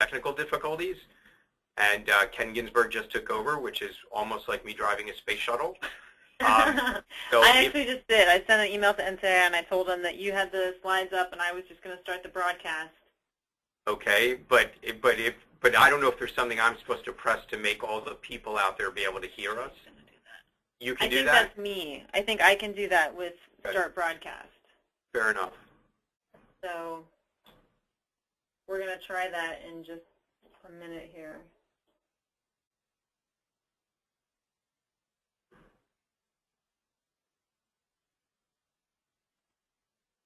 technical difficulties, and Ken Ginsberg just took over, which is almost like me driving a space shuttle. So I actually just did. I sent an email to NCI and I told them that you had the slides up and I was just going to start the broadcast. Okay, but I don't know if there's something I'm supposed to press to make all the people out there be able to hear us. You can do that? I think that's me. I think I can do that with Start Broadcast. Fair enough. So we're going to try that in just a minute here.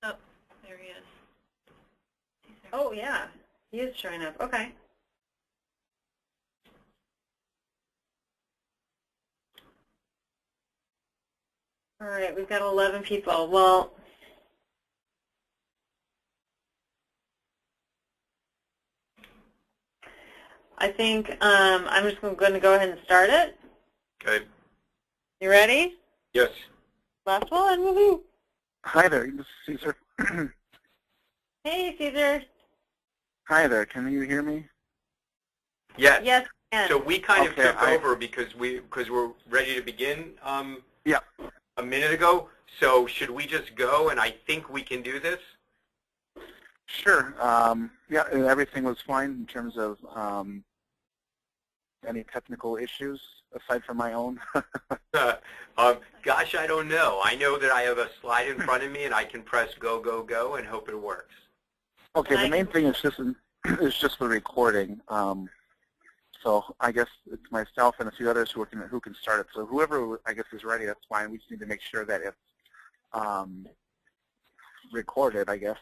Oh, there he is. Oh, yeah. He is showing up. Okay. All right, we've got 11 people. Well, I think I'm just going to go ahead and start it. Okay. You ready? Yes. Last one. Woohoo. Hi there, this is Caesar. Hey, Caesar. Hi there, can you hear me? Yes. Yes, can. So we kind of took over because we're ready to begin yeah. a minute ago. So should we just go, and I think we can do this? Sure. Yeah, everything was fine in terms of any technical issues aside from my own. Gosh, I don't know. I know that I have a slide in front of me, and I can press go, go, go, and hope it works. Okay, the main thing is just the recording. So I guess it's myself and a few others who can start it. So whoever I guess is ready, that's fine. We just need to make sure that it's recorded, I guess.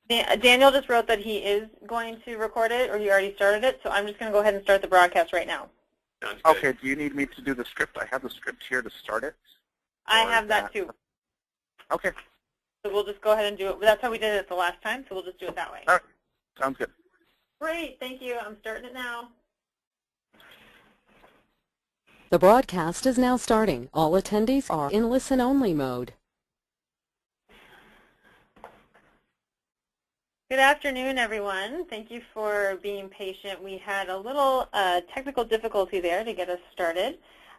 Daniel just wrote that he is going to record it, or he already started it. So I'm just going to go ahead and start the broadcast right now. Sounds good. Okay. Do you need me to do the script? I have the script here to start it. I have that too. Okay. So we'll just go ahead and do it. That's how we did it the last time, so we'll just do it that way. All right. Sounds good. Great. Thank you. I'm starting it now. The broadcast is now starting. All attendees are in listen-only mode. Good afternoon, everyone. Thank you for being patient. We had a little technical difficulty there to get us started,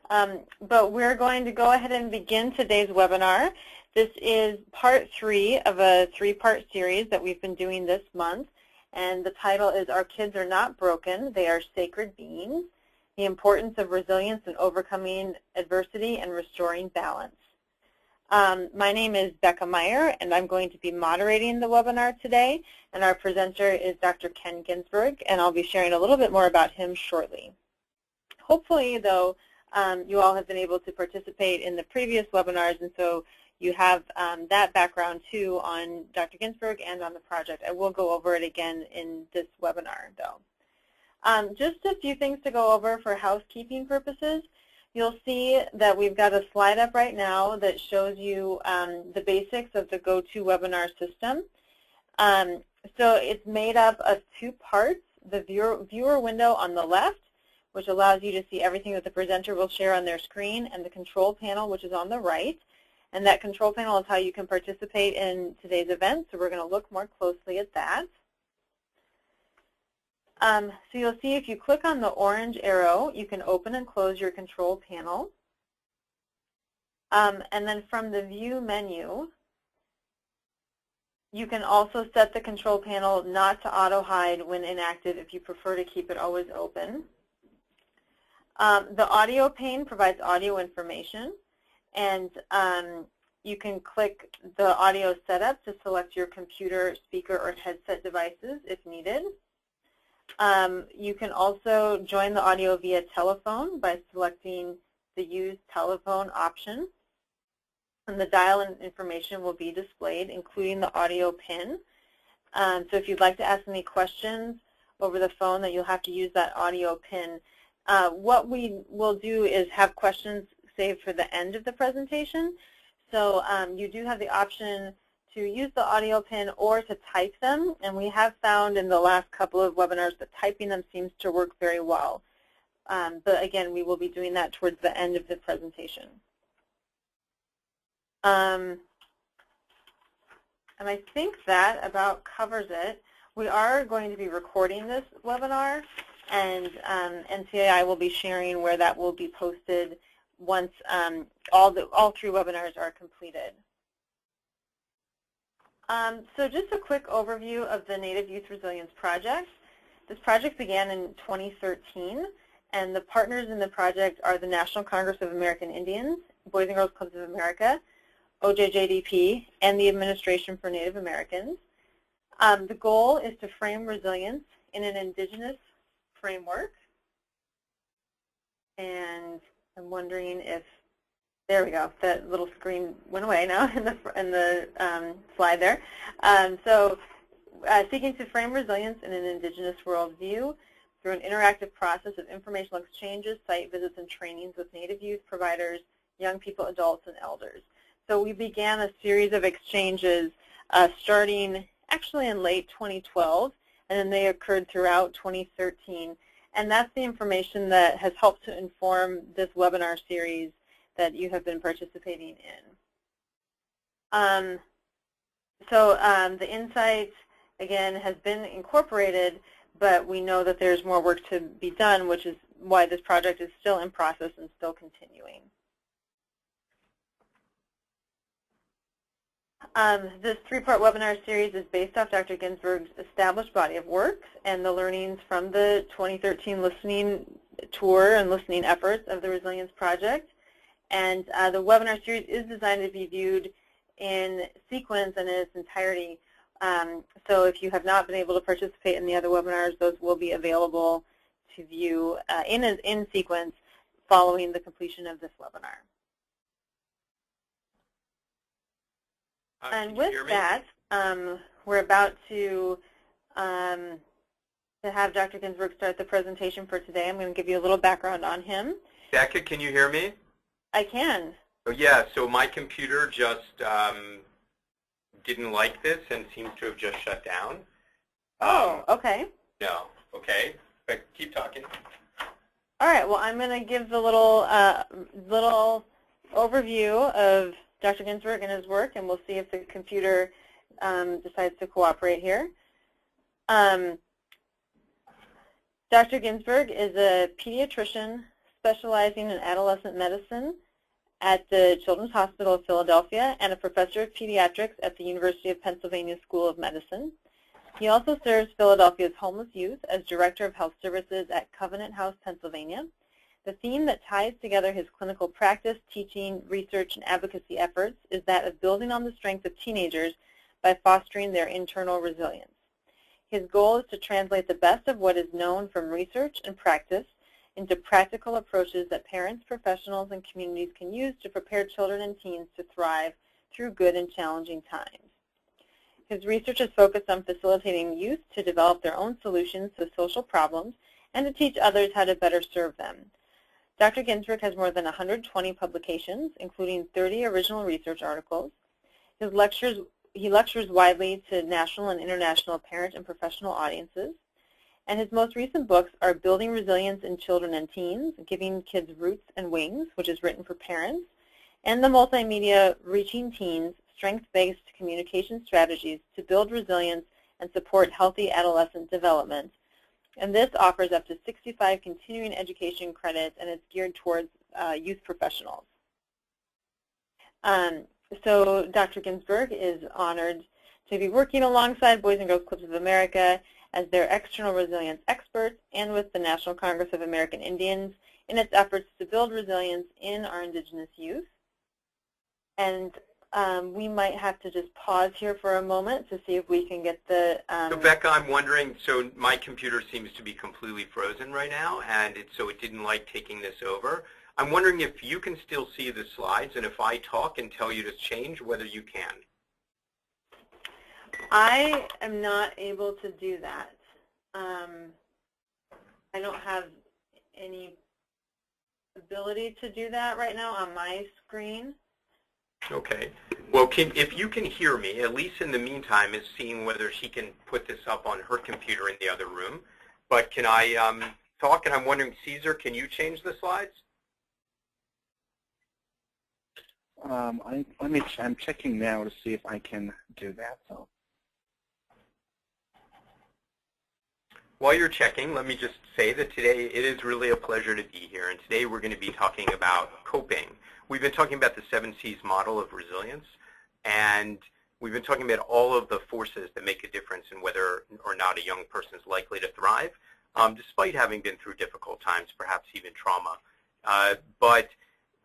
but we're going to go ahead and begin today's webinar. This is part 3 of a 3-part series that we've been doing this month, and the title is Our Kids Are Not Broken, They Are Sacred Beings, the Importance of Resilience in Overcoming Adversity and Restoring Balance. My name is Becca Meyer, and I'm going to be moderating the webinar today, and our presenter is Dr. Ken Ginsberg, and I'll be sharing a little bit more about him shortly. Hopefully, though, you all have been able to participate in the previous webinars, and so you have that background, too, on Dr. Ginsberg and on the project. I will go over it again in this webinar, though. Just a few things to go over for housekeeping purposes. You'll see that we've got a slide up right now that shows you the basics of the GoToWebinar system. So it's made up of 2 parts, the viewer window on the left, which allows you to see everything that the presenter will share on their screen, and the control panel, which is on the right. And that control panel is how you can participate in today's event, so we're going to look more closely at that. So you'll see if you click on the orange arrow, you can open and close your control panel. And then from the View menu, you can also set the control panel not to auto-hide when inactive if you prefer to keep it always open. The audio pane provides audio information, and you can click the audio setup to select your computer, speaker, or headset devices if needed. You can also join the audio via telephone by selecting the Use Telephone option. And the dial-in information will be displayed, including the audio pin. So if you'd like to ask any questions over the phone, then you'll have to use that audio pin. What we will do is have questions saved for the end of the presentation. So you do have the option to use the audio pin or to type them, and we have found in the last couple of webinars that typing them seems to work very well. But again, we will be doing that towards the end of the presentation. And I think that about covers it. We are going to be recording this webinar, and NCAI will be sharing where that will be posted once all 3 webinars are completed. So just a quick overview of the Native Youth Resilience Project. This project began in 2013, and the partners in the project are the National Congress of American Indians, Boys and Girls Clubs of America, OJJDP, and the Administration for Native Americans. The goal is to frame resilience in an indigenous framework. And I'm wondering if, there we go, that little screen went away now in the slide there. Seeking to frame resilience in an indigenous worldview through an interactive process of informational exchanges, site visits, and trainings with Native youth providers, young people, adults, and elders. So we began a series of exchanges starting actually in late 2012, and then they occurred throughout 2013. And that's the information that has helped to inform this webinar series that you have been participating in. The insight, again, has been incorporated, but we know that there's more work to be done, which is why this project is still in process and still continuing. This 3-part webinar series is based off Dr. Ginsberg's established body of work and the learnings from the 2013 listening tour and listening efforts of the Resilience Project. And the webinar series is designed to be viewed in sequence and in its entirety. So if you have not been able to participate in the other webinars, those will be available to view in sequence following the completion of this webinar. And with that, we're about to have Dr. Ginsberg start the presentation for today. I'm going to give you a little background on him. Becca, can you hear me? I can. Oh, yeah, so my computer just didn't like this and seems to have just shut down. Okay. No, okay, but keep talking. All right, well, I'm going to give the little overview of Dr. Ginsberg and his work, and we'll see if the computer decides to cooperate here. Dr. Ginsberg is a pediatrician specializing in adolescent medicine at the Children's Hospital of Philadelphia and a professor of pediatrics at the University of Pennsylvania School of Medicine. He also serves Philadelphia's homeless youth as Director of Health Services at Covenant House, Pennsylvania. The theme that ties together his clinical practice, teaching, research, and advocacy efforts is that of building on the strength of teenagers by fostering their internal resilience. His goal is to translate the best of what is known from research and practice into practical approaches that parents, professionals, and communities can use to prepare children and teens to thrive through good and challenging times. His research is focused on facilitating youth to develop their own solutions to social problems and to teach others how to better serve them. Dr. Ginsberg has more than 120 publications, including 30 original research articles. He lectures widely to national and international parent and professional audiences. And his most recent books are Building Resilience in Children and Teens, Giving Kids Roots and Wings, which is written for parents, and the multimedia Reaching Teens, Strength-Based Communication Strategies to Build Resilience and Support Healthy Adolescent Development. And this offers up to 65 continuing education credits, and it's geared towards youth professionals. So Dr. Ginsberg is honored to be working alongside Boys and Girls Clubs of America as their external resilience experts and with the National Congress of American Indians in its efforts to build resilience in our indigenous youth. And we might have to just pause here for a moment to see if we can get the... So Becca, I'm wondering, so my computer seems to be completely frozen right now, and so it didn't like taking this over. I'm wondering if you can still see the slides, and if I talk and tell you to change, whether you can. I am not able to do that. I don't have any ability to do that right now on my screen. Okay. Well, if you can hear me, at least in the meantime, is seeing whether she can put this up on her computer in the other room. But can I talk? And I'm wondering, Caesar, can you change the slides? I'm checking now to see if I can do that. So. While you're checking, let me just say that today it is really a pleasure to be here, and today we're going to be talking about coping. We've been talking about the 7 C's model of resilience, and we've been talking about all of the forces that make a difference in whether or not a young person is likely to thrive, despite having been through difficult times, perhaps even trauma. But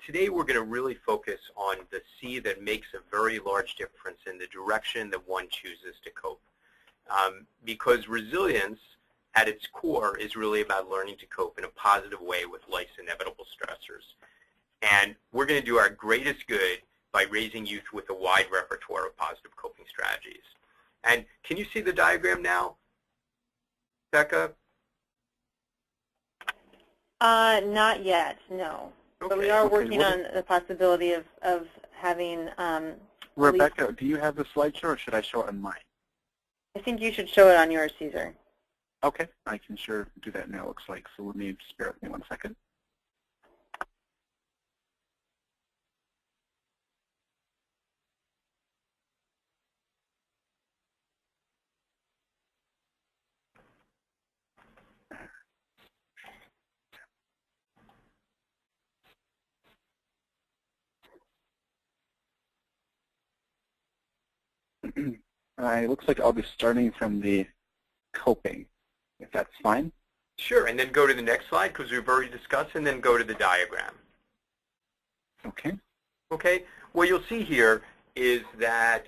today we're going to really focus on the C that makes a very large difference in the direction that one chooses to cope. Because resilience, at its core, is really about learning to cope in a positive way with life's inevitable stressors. And we're going to do our greatest good by raising youth with a wide repertoire of positive coping strategies. And can you see the diagram now, Becca? Not yet, no. Okay. But we are working on the possibility of having Rebecca, do you have the slideshow, or should I show it on mine? I think you should show it on yours, Caesar. Okay, I can sure do that now, it looks like. So let me, just bear with me 1 second. It looks like I'll be starting from the coping, if that's fine. Sure, and then go to the next slide, because we've already discussed, and then go to the diagram. Okay. Okay, what you'll see here is that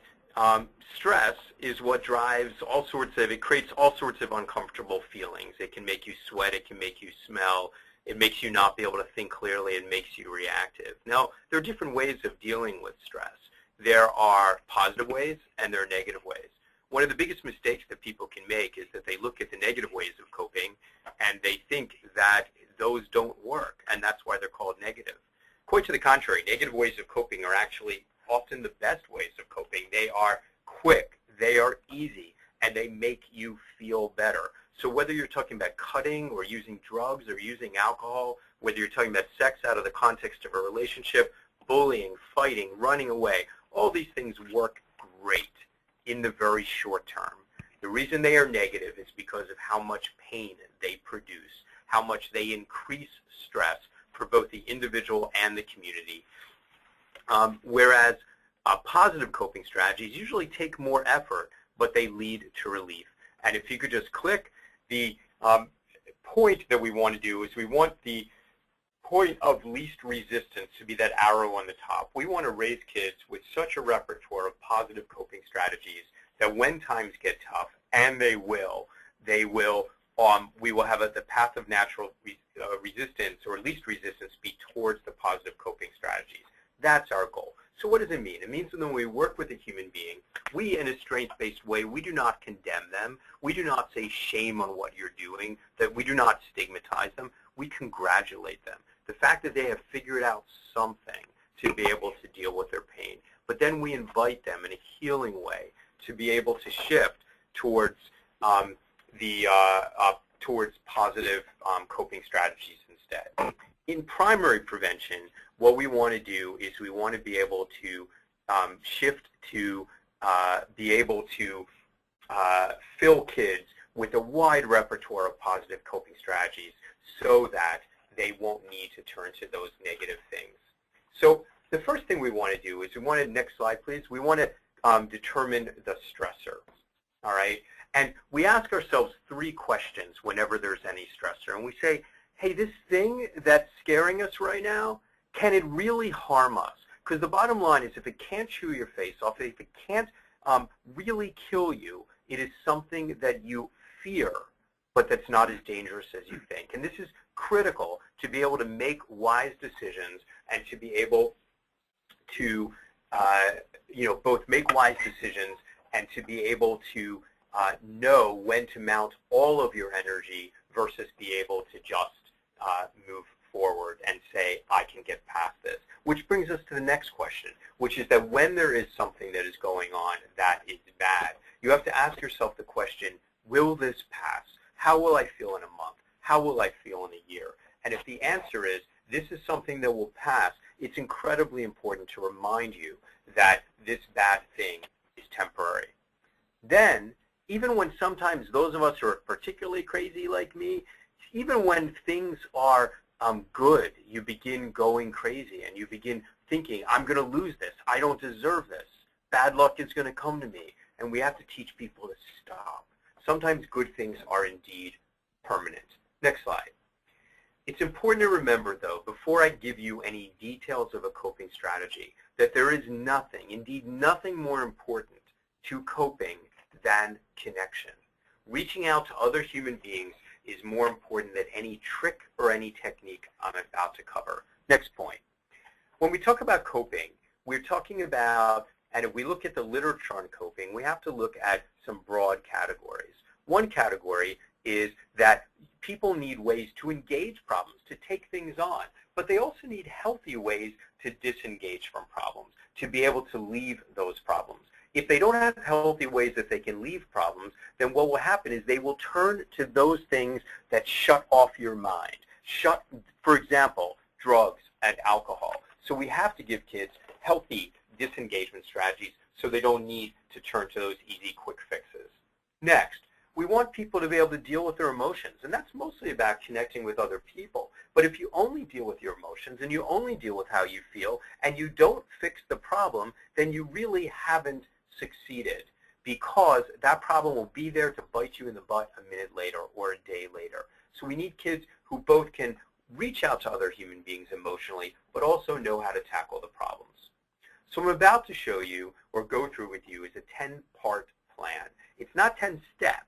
stress is what drives all sorts of, it creates all sorts of uncomfortable feelings. It can make you sweat, it can make you smell, it makes you not be able to think clearly, it makes you reactive. Now, there are different ways of dealing with stress. There are positive ways and there are negative ways. One of the biggest mistakes that people can make is that they look at the negative ways of coping and they think that those don't work, and that's why they're called negative. Quite to the contrary, negative ways of coping are actually often the best ways of coping. They are quick, they are easy, and they make you feel better. So whether you're talking about cutting or using drugs or using alcohol, whether you're talking about sex out of the context of a relationship, bullying, fighting, running away, all these things work great in the very short term. The reason they are negative is because of how much pain they produce, how much they increase stress for both the individual and the community. Whereas positive coping strategies usually take more effort, but they lead to relief. And if you could just click, the point that we want to do is we want the point of least resistance to be that arrow on the top. We want to raise kids with such a repertoire of positive coping strategies that when times get tough, and we will have the path of natural resistance, or least resistance, be towards the positive coping strategies. That's our goal. So what does it mean? It means that when we work with a human being, we, in a strengths-based way, we do not condemn them. We do not say shame on what you're doing, that we do not stigmatize them. We congratulate them. The fact that they have figured out something to be able to deal with their pain. But then we invite them in a healing way to be able to shift towards towards positive coping strategies instead. In primary prevention, what we want to do is we want to be able to shift to be able to fill kids with a wide repertoire of positive coping strategies so that they won't need to turn to those negative things. So the first thing we want to do is we want to, next slide please, we want to determine the stressor, all right? And we ask ourselves 3 questions whenever there's any stressor. And we say, hey, this thing that's scaring us right now, can it really harm us? Because the bottom line is if it can't chew your face off, if it can't really kill you, it is something that you fear, but that's not as dangerous as you think. And this is critical to be able to make wise decisions and to be able to both make wise decisions and to be able to know when to mount all of your energy versus be able to just move forward and say, I can get past this. Which brings us to the next question, which is that when there is something that is going on that is bad, you have to ask yourself the question, will this pass? How will I feel in a month? How will I feel in a year? And if the answer is, this is something that will pass, it's incredibly important to remind you that this bad thing is temporary. Then, Even when sometimes those of us who are particularly crazy like me, even when things are good, you begin going crazy and you begin thinking, I'm going to lose this. I don't deserve this. Bad luck is going to come to me. And we have to teach people to stop. Sometimes good things are indeed permanent. Next slide. It's important to remember, though, before I give you any details of a coping strategy, that there is nothing, indeed nothing more important to coping than connection. Reaching out to other human beings is more important than any trick or any technique I'm about to cover. Next point. When we talk about coping, we're talking about, and if we look at the literature on coping, we have to look at some broad categories. One category is that people need ways to engage problems, to take things on, but they also need healthy ways to disengage from problems, to be able to leave those problems. If they don't have healthy ways that they can leave problems, then what will happen is they will turn to those things that shut off your mind. For example, drugs and alcohol. So we have to give kids healthy disengagement strategies so they don't need to turn to those easy, quick fixes. Next, we want people to be able to deal with their emotions, and that's mostly about connecting with other people. But if you only deal with your emotions and you only deal with how you feel and you don't fix the problem, then you really haven't succeeded, because that problem will be there to bite you in the butt a minute later or a day later. So we need kids who both can reach out to other human beings emotionally, but also know how to tackle the problems. So I'm about to show you, or go through with you, is a 10-part plan. It's not 10 steps,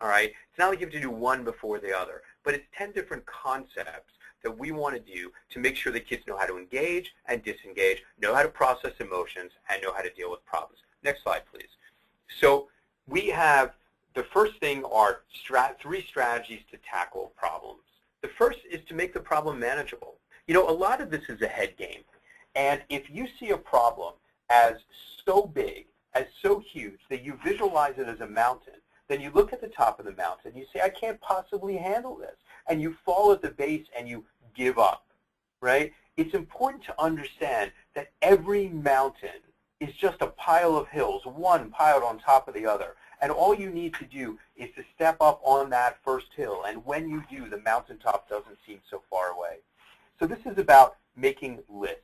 all right? It's not like you have to do one before the other, but it's 10 different concepts that we want to do to make sure that kids know how to engage and disengage, know how to process emotions, and know how to deal with problems. Next slide, please. So we have, the first thing are 3 strategies to tackle problems. The first is to make the problem manageable. You know, a lot of this is a head game. And if you see a problem as so big, as so huge, that you visualize it as a mountain, then you look at the top of the mountain and you say, I can't possibly handle this. And you fall at the base and you give up, right? It's important to understand that every mountain is just a pile of hills, one piled on top of the other. And all you need to do is to step up on that first hill. And when you do, the mountaintop doesn't seem so far away. So this is about making lists.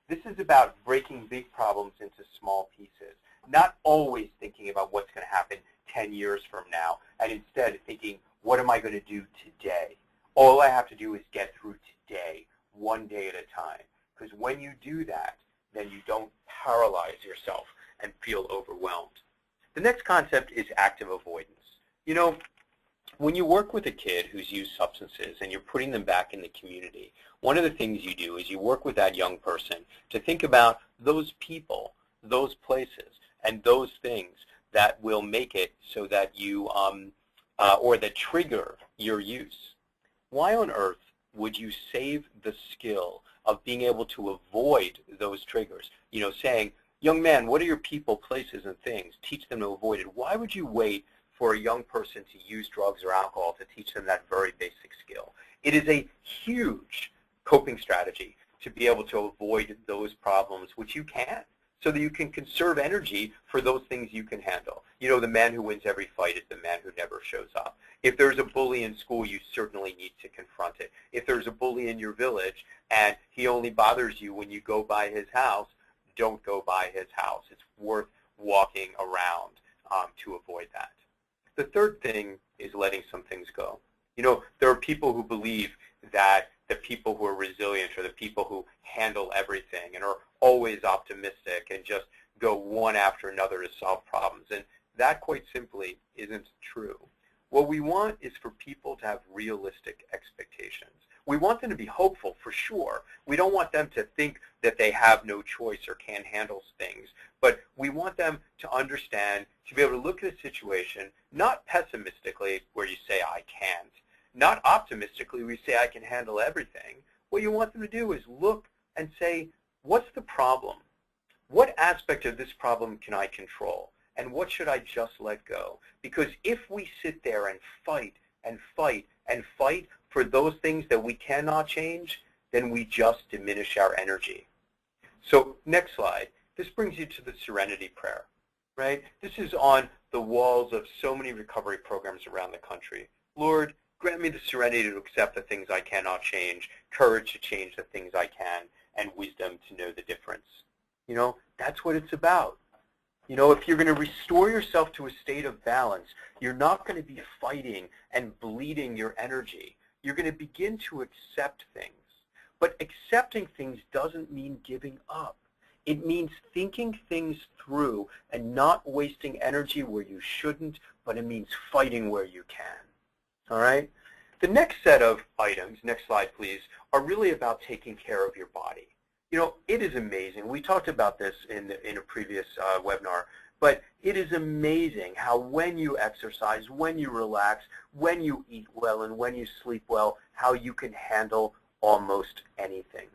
This is about breaking big problems into small pieces, not always thinking about what's going to happen 10 years from now, and instead thinking, what am I going to do today? All I have to do is get through today, one day at a time. Because when you do that, then you don't paralyze yourself and feel overwhelmed. The next concept is active avoidance. You know, when you work with a kid who's used substances and you're putting them back in the community, one of the things you do is you work with that young person to think about those people, those places, and those things that will make it so that you, or that trigger your use. Why on earth would you save the skill of being able to avoid those triggers? You know, saying, young man, what are your people, places, and things? Teach them to avoid it. Why would you wait for a young person to use drugs or alcohol to teach them that very basic skill? It is a huge coping strategy to be able to avoid those problems, which you can, so that you can conserve energy for those things you can handle. You know, the man who wins every fight is the man who never shows up. If there's a bully in school, you certainly need to confront it. If there's a bully in your village and he only bothers you when you go by his house, don't go by his house. It's worth walking around to avoid that. The third thing is letting some things go. You know, there are people who believe that the people who are resilient are the people who handle everything and are always optimistic and just go one after another to solve problems. And that, quite simply, isn't true. What we want is for people to have realistic expectations. We want them to be hopeful, for sure. We don't want them to think that they have no choice or can't handle things. But we want them to understand, to be able to look at a situation, not pessimistically, where you say, I can't. Not optimistically, where you say, I can handle everything. What you want them to do is look and say, what's the problem? What aspect of this problem can I control? And what should I just let go? Because if we sit there and fight and fight and fight for those things that we cannot change, then we just diminish our energy. So next slide. This brings you to the serenity prayer. right? This is on the walls of so many recovery programs around the country. Lord, grant me the serenity to accept the things I cannot change, courage to change the things I can, and wisdom to know the difference. You know, that's what it's about. You know, if you're going to restore yourself to a state of balance, you're not going to be fighting and bleeding your energy. You're going to begin to accept things. But accepting things doesn't mean giving up. It means thinking things through and not wasting energy where you shouldn't, but it means fighting where you can. All right? The next set of items, next slide please, are really about taking care of your body. You know, it is amazing. We talked about this in a previous webinar, but it is amazing how when you exercise, when you relax, when you eat well, and when you sleep well, how you can handle almost anything.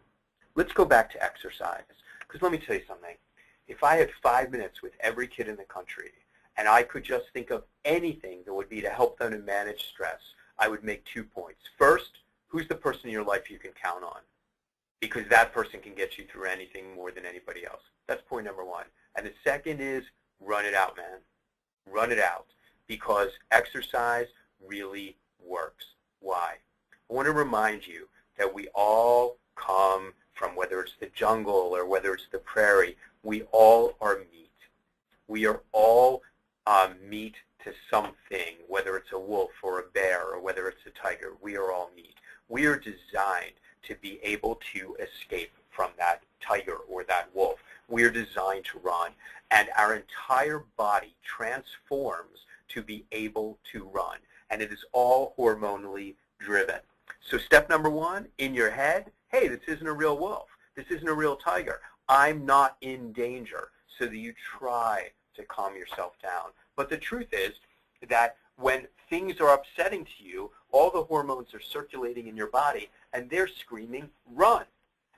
Let's go back to exercise, because let me tell you something. If I had 5 minutes with every kid in the country, and I could just think of anything that would be to help them to manage stress, I would make 2 points. First, who's the person in your life you can count on? Because that person can get you through anything more than anybody else. That's point number one. And the second is run it out, man. Run it out, because exercise really works. Why? I want to remind you that we all come from, whether it's the jungle or whether it's the prairie, we all are meat. We are all meat to something, whether it's a wolf or a bear or whether it's a tiger. We are all meat. We are designed to be able to escape from that tiger or that wolf. We are designed to run, and our entire body transforms to be able to run, and it is all hormonally driven. So step number one, in your head, hey, this isn't a real wolf. This isn't a real tiger. I'm not in danger, so that you try to calm yourself down. But the truth is that when things are upsetting to you, all the hormones are circulating in your body, and they're screaming, run.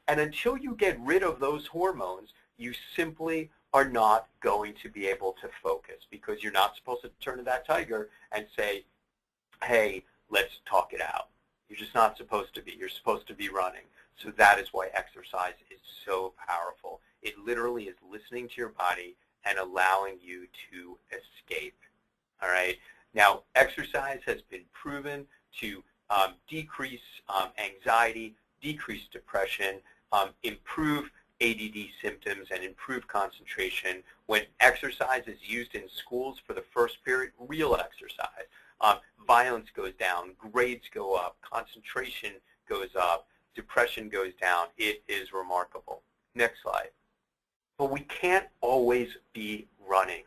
And until you get rid of those hormones, you simply are not going to be able to focus, because you're not supposed to turn to that tiger and say, hey, let's talk it out. You're just not supposed to be. You're supposed to be running. So that is why exercise is so powerful. It literally is listening to your body and allowing you to escape. All right? Now, exercise has been proven to decrease anxiety, decrease depression, improve ADD symptoms, and improve concentration. When exercise is used in schools for the first period, real exercise, violence goes down, grades go up, concentration goes up, depression goes down. It is remarkable. Next slide. But we can't always be running.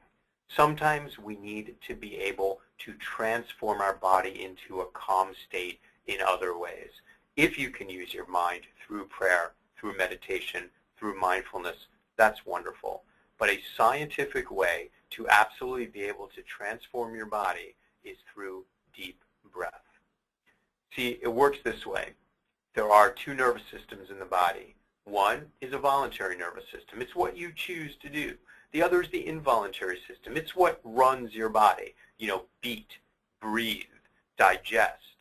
Sometimes we need to be able to transform our body into a calm state in other ways. If you can use your mind through prayer, through meditation, through mindfulness, that's wonderful. But a scientific way to absolutely be able to transform your body is through deep breath. See, it works this way. There are two nervous systems in the body. One is a voluntary nervous system. It's what you choose to do. The other is the involuntary system. It's what runs your body. You know, beat, breathe, digest.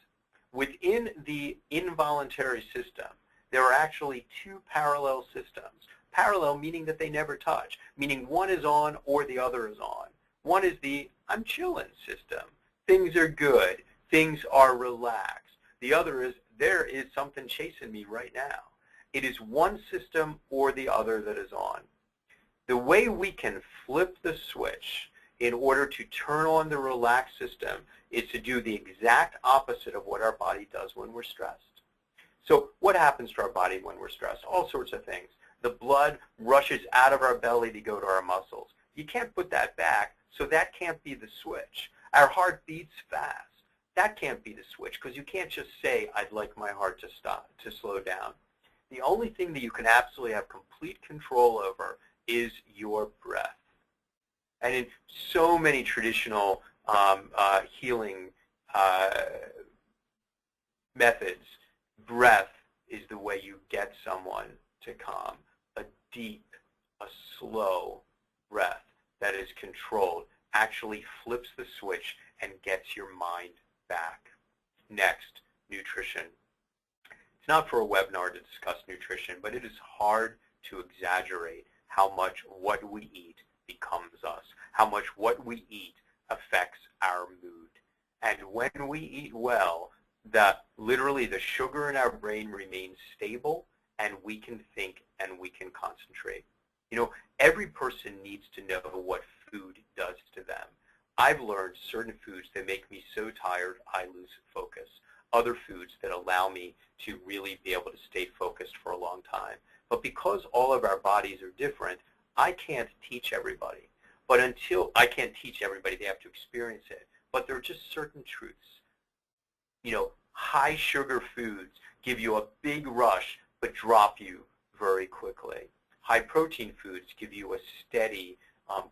Within the involuntary system, there are actually two parallel systems. Parallel meaning that they never touch, meaning one is on or the other is on. One is the I'm chilling system. Things are good. Things are relaxed. The other is there is something chasing me right now. It is one system or the other that is on. The way we can flip the switch in order to turn on the relaxed system is to do the exact opposite of what our body does when we're stressed. So what happens to our body when we're stressed? All sorts of things. The blood rushes out of our belly to go to our muscles. You can't put that back, so that can't be the switch. Our heart beats fast. That can't be the switch, because you can't just say, I'd like my heart to stop, to slow down. The only thing that you can absolutely have complete control over is your breath. And in so many traditional healing methods, breath is the way you get someone to calm. A deep, a slow breath that is controlled actually flips the switch and gets your mind back. Next, nutrition. It's not for a webinar to discuss nutrition, but it is hard to exaggerate how much what we eat becomes us, how much what we eat affects our mood. And when we eat well, literally the sugar in our brain remains stable, and we can think and we can concentrate. You know, every person needs to know what food does to them. I've learned certain foods that make me so tired I lose focus. Other foods that allow me to really be able to stay focused for a long time. But because all of our bodies are different, I can't teach everybody. But until I can't teach everybody, they have to experience it. But there are just certain truths. You know, high sugar foods give you a big rush but drop you very quickly. High protein foods give you a steady,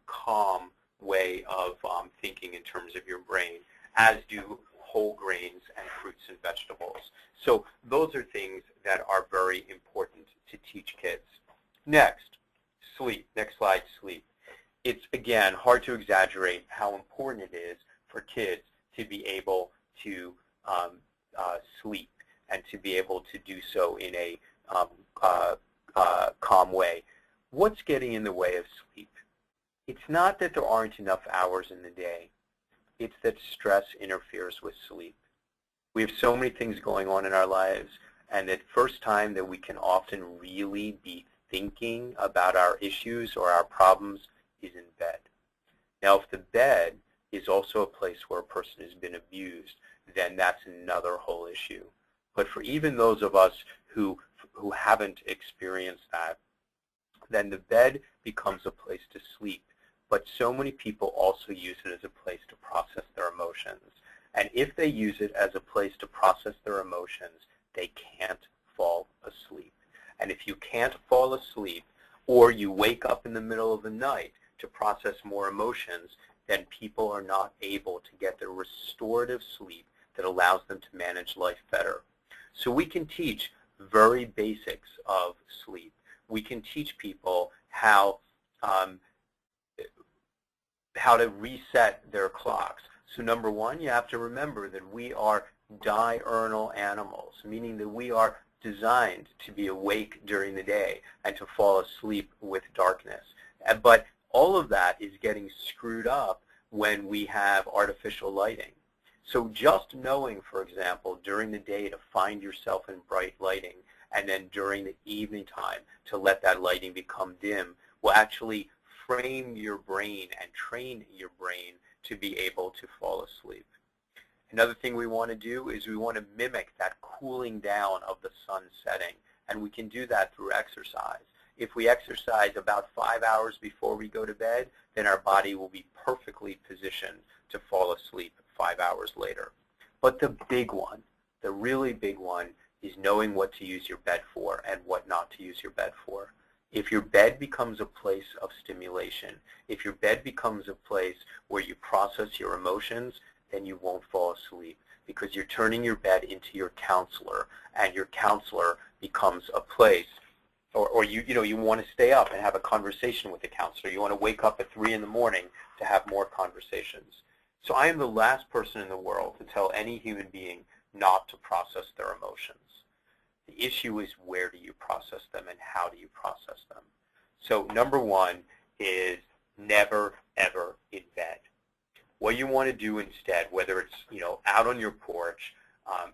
calm way of thinking in terms of your brain, as do whole grains and fruits and vegetables. So those are things that are very important to teach kids. Next, sleep. Next slide, sleep. It's, again, hard to exaggerate how important it is for kids to be able to sleep and to be able to do so in a calm way. What's getting in the way of sleep? It's not that there aren't enough hours in the day. It's that stress interferes with sleep. We have so many things going on in our lives, and the first time that we can often really be thinking about our issues or our problems is in bed. Now, if the bed is also a place where a person has been abused, then that's another whole issue. But for even those of us who haven't experienced that, then the bed becomes a place to sleep. But so many people also use it as a place to process their emotions. And if they use it as a place to process their emotions, they can't fall asleep. And if you can't fall asleep, or you wake up in the middle of the night to process more emotions, then people are not able to get the restorative sleep that allows them to manage life better. So we can teach very basics of sleep. We can teach people how to reset their clocks. So number one, you have to remember that we are diurnal animals, meaning that we are designed to be awake during the day and to fall asleep with darkness. But all of that is getting screwed up when we have artificial lighting. So just knowing, for example, during the day to find yourself in bright lighting, and then during the evening time to let that lighting become dim, will actually frame your brain and train your brain to be able to fall asleep. Another thing we want to do is we want to mimic that cooling down of the sun setting, and we can do that through exercise. If we exercise about 5 hours before we go to bed, then our body will be perfectly positioned to fall asleep 5 hours later. But the big one, the really big one, is knowing what to use your bed for and what not to use your bed for. If your bed becomes a place of stimulation, if your bed becomes a place where you process your emotions, then you won't fall asleep, because you're turning your bed into your counselor, and your counselor becomes a place, or you want to stay up and have a conversation with the counselor. You want to wake up at 3 in the morning to have more conversations. So I am the last person in the world to tell any human being not to process their emotions. The issue is, where do you process them and how do you process them? So number one is never, ever in bed. What you want to do instead, whether it's out on your porch,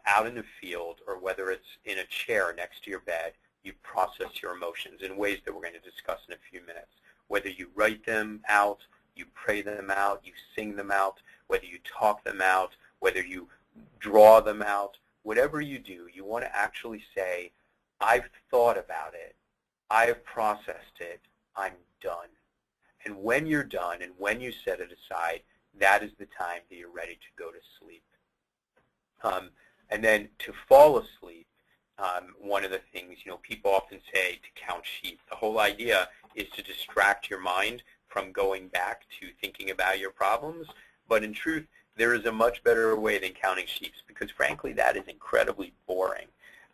out in the field, or whether it's in a chair next to your bed, you process your emotions in ways that we're going to discuss in a few minutes. Whether you write them out, you pray them out, you sing them out, whether you talk them out, whether you draw them out, whatever you do, you want to actually say, I've thought about it, I've processed it, I'm done. And when you're done and when you set it aside, that is the time that you're ready to go to sleep. And then to fall asleep, one of the things, people often say to count sheep. The whole idea is to distract your mind from going back to thinking about your problems. But in truth, there is a much better way than counting sheep, because frankly, that is incredibly boring.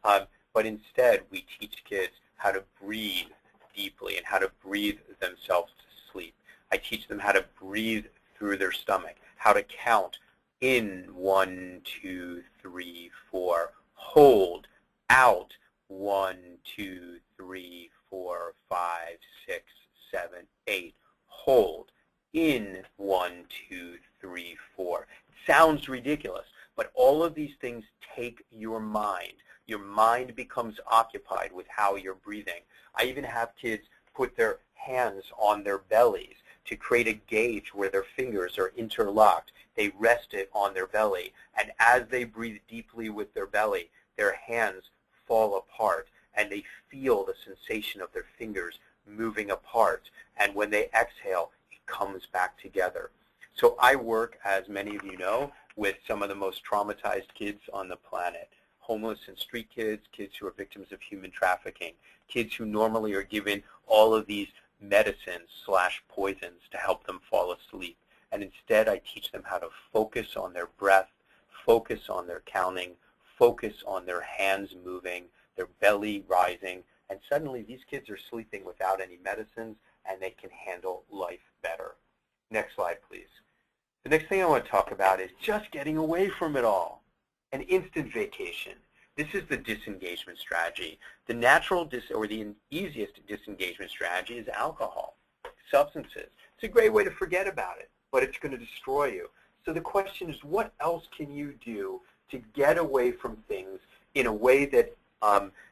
But instead, we teach kids how to breathe deeply and how to breathe themselves to sleep. I teach them how to breathe through their stomach, how to count in 1, 2, 3, 4, hold, out 1, 2, 3, 4, 5, 6, 7, 8, hold, in 1, 2, 3, 4. It sounds ridiculous, but all of these things take your mind. Your mind becomes occupied with how you're breathing. I even have kids put their hands on their bellies to create a gauge where their fingers are interlocked. They rest it on their belly, and as they breathe deeply with their belly, their hands fall apart, and they feel the sensation of their fingers moving apart, and when they exhale, it comes back together. So I work, as many of you know, with some of the most traumatized kids on the planet. Homeless and street kids, kids who are victims of human trafficking, kids who normally are given all of these medicines / poisons to help them fall asleep. And instead I teach them how to focus on their breath, focus on their counting, focus on their hands moving, their belly rising, and suddenly these kids are sleeping without any medicines and they can handle life better. Next slide, please. The next thing I want to talk about is just getting away from it all. An instant vacation. This is the disengagement strategy. The natural the easiest disengagement strategy is alcohol, substances. It's a great way to forget about it, but it's going to destroy you. So the question is, what else can you do to get away from things in a way that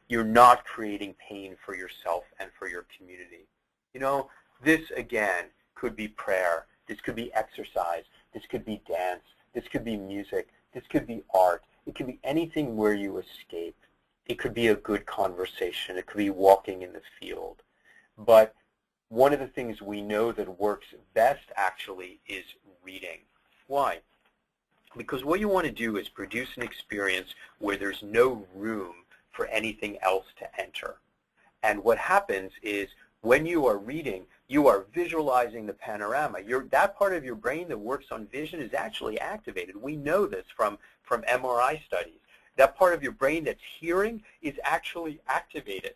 you're not creating pain for yourself and for your community? You know, this again could be prayer. This could be exercise. This could be dance. This could be music. This could be art. It could be anything where you escape. It could be a good conversation. It could be walking in the field. But one of the things we know that works best actually is reading. Why? Because what you want to do is produce an experience where there's no room for anything else to enter. And what happens is when you are reading, you are visualizing the panorama. That part of your brain that works on vision is actually activated. We know this from MRI studies. That part of your brain that's hearing is actually activated.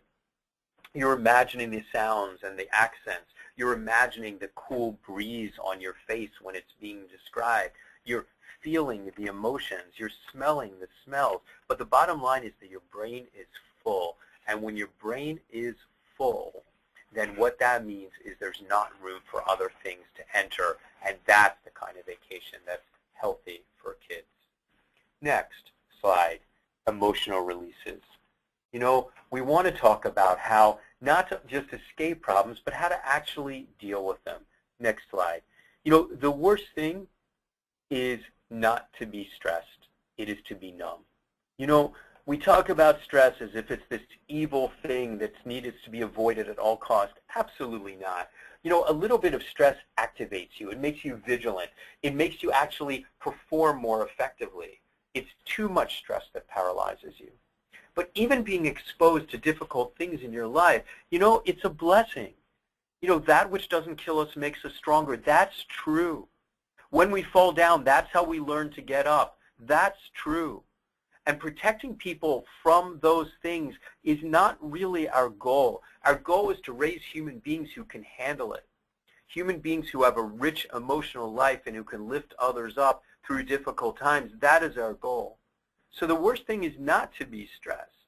You're imagining the sounds and the accents. You're imagining the cool breeze on your face when it's being described. You're feeling the emotions. You're smelling the smells. But the bottom line is that your brain is full. And when your brain is full, then what that means is there's not room for other things to enter, and that's the kind of vacation that's healthy for kids. Next slide, emotional releases. You know, we want to talk about how not to just escape problems, but how to actually deal with them. Next slide. You know, the worst thing is not to be stressed. It is to be numb. You know, we talk about stress as if it's this evil thing that's needed to be avoided at all costs. Absolutely not. You know, a little bit of stress activates you. It makes you vigilant. It makes you actually perform more effectively. It's too much stress that paralyzes you. But even being exposed to difficult things in your life, you know, it's a blessing. You know, that which doesn't kill us makes us stronger. That's true. When we fall down, that's how we learn to get up. That's true. And protecting people from those things is not really our goal. Our goal is to raise human beings who can handle it. Human beings who have a rich emotional life and who can lift others up through difficult times. That is our goal. So the worst thing is not to be stressed.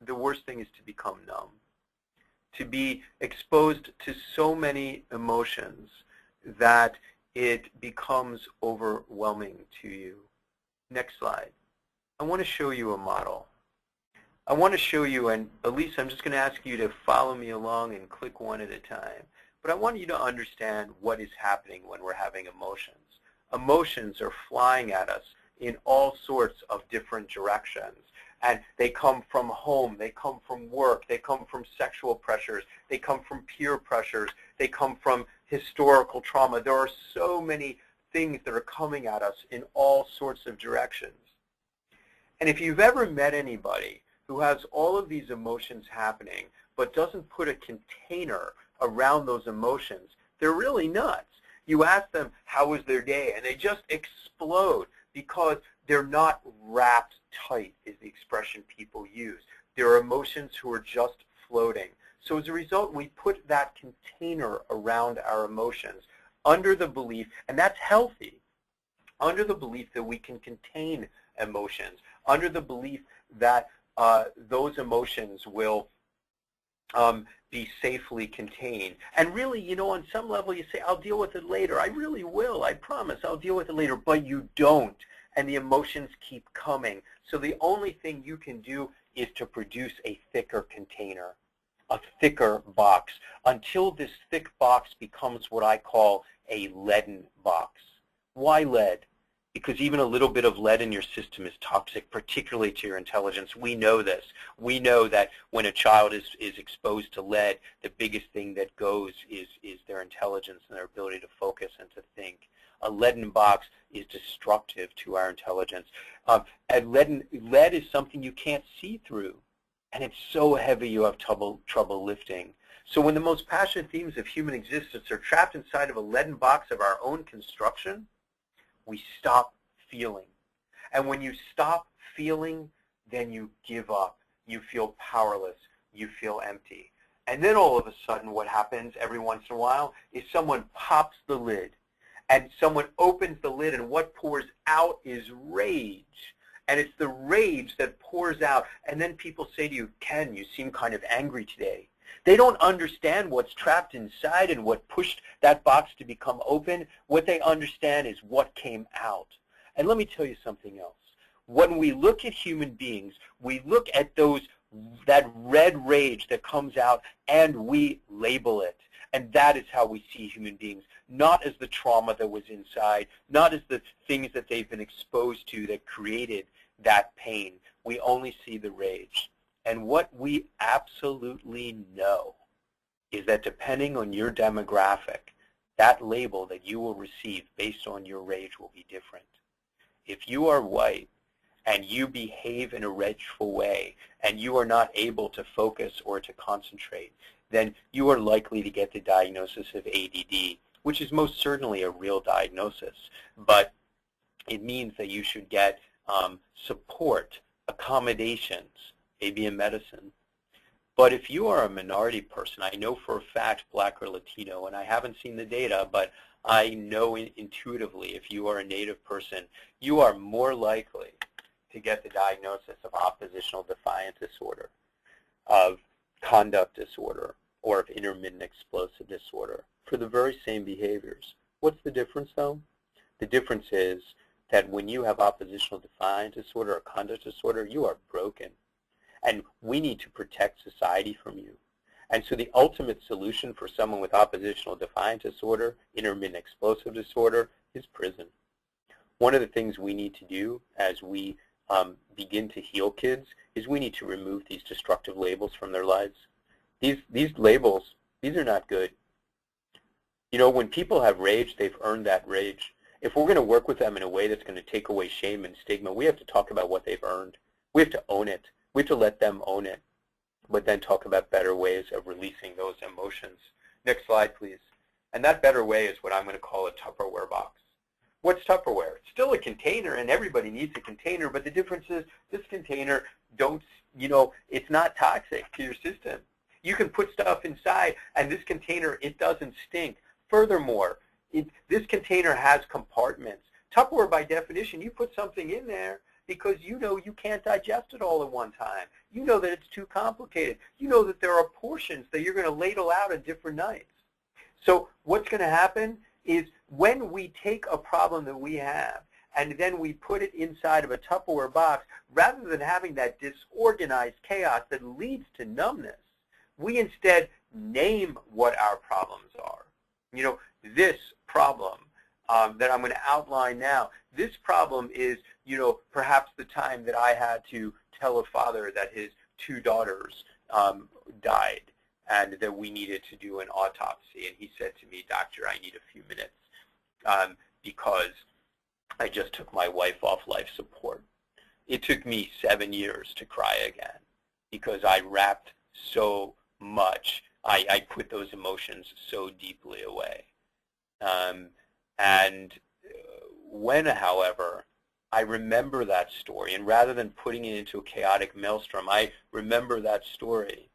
The worst thing is to become numb, to be exposed to so many emotions that it becomes overwhelming to you. Next slide. I want to show you a model. I want to show you, and Elise, I'm just going to ask you to follow me along and click one at a time. But I want you to understand what is happening when we're having emotions. Emotions are flying at us in all sorts of different directions. And they come from home, they come from work, they come from sexual pressures, they come from peer pressures, they come from historical trauma. There are so many things that are coming at us in all sorts of directions. And if you've ever met anybody who has all of these emotions happening but doesn't put a container around those emotions, they're really nuts. You ask them, how was their day? And they just explode because they're not wrapped tight, is the expression people use. There are emotions who are just floating. So as a result, we put that container around our emotions under the belief, and that's healthy, under the belief that we can contain emotions, under the belief that those emotions will be safely contained. And really, you know, on some level you say, I'll deal with it later. I really will. I promise I'll deal with it later. But you don't. And the emotions keep coming. So the only thing you can do is to produce a thicker container, a thicker box, until this thick box becomes what I call a leaden box. Why lead? Because even a little bit of lead in your system is toxic, particularly to your intelligence. We know this. We know that when a child is exposed to lead, the biggest thing that goes is their intelligence and their ability to focus and to think. A leaden box is destructive to our intelligence. And lead is something you can't see through, and it's so heavy you have trouble lifting. So when the most passionate themes of human existence are trapped inside of a leaden box of our own construction, we stop feeling. And when you stop feeling, then you give up. You feel powerless. You feel empty. And then all of a sudden what happens every once in a while is someone pops the lid. And someone opens the lid, and what pours out is rage. And it's the rage that pours out. And then people say to you, Ken, you seem kind of angry today. They don't understand what's trapped inside and what pushed that box to become open. What they understand is what came out. And let me tell you something else. When we look at human beings, we look at that red rage that comes out, and we label it. And that is how we see human beings, not as the trauma that was inside, not as the things that they've been exposed to that created that pain. We only see the rage. And what we absolutely know is that depending on your demographic, that label that you will receive based on your rage will be different. If you are white and you behave in a rageful way and you are not able to focus or to concentrate, then you are likely to get the diagnosis of ADD, which is most certainly a real diagnosis. But it means that you should get support, accommodations, maybe in medicine. But if you are a minority person, I know for a fact Black or Latino, and I haven't seen the data, but I know intuitively if you are a Native person, you are more likely to get the diagnosis of oppositional defiant disorder, of conduct disorder, or of intermittent explosive disorder for the very same behaviors. What's the difference, though? The difference is that when you have oppositional defiant disorder or conduct disorder, you are broken. And we need to protect society from you. And so the ultimate solution for someone with oppositional defiant disorder, intermittent explosive disorder, is prison. One of the things we need to do as we begin to heal kids is we need to remove these destructive labels from their lives. These labels, these are not good. You know, when people have rage, they've earned that rage. If we're going to work with them in a way that's going to take away shame and stigma, we have to talk about what they've earned. We have to own it. We have to let them own it, but then talk about better ways of releasing those emotions. Next slide, please. And that better way is what I'm going to call a Tupperware box. What's Tupperware? It's still a container, and everybody needs a container, but the difference is this container it's not toxic to your system. You can put stuff inside, and this container, it doesn't stink. Furthermore, this container has compartments. Tupperware, by definition, you put something in there because you know you can't digest it all at one time. You know that it's too complicated. You know that there are portions that you're going to ladle out at different nights. So what's going to happen is when we take a problem that we have and then we put it inside of a Tupperware box, rather than having that disorganized chaos that leads to numbness, we instead name what our problems are. You know, this problem that I'm going to outline now, this problem is, perhaps the time that I had to tell a father that his 2 daughters died and that we needed to do an autopsy. And he said to me, "Doctor, I need a few minutes because I just took my wife off life support." It took me 7 years to cry again because I wrapped so much. I put those emotions so deeply away. And when, however, I remember that story, and rather than putting it into a chaotic maelstrom, I remember that story,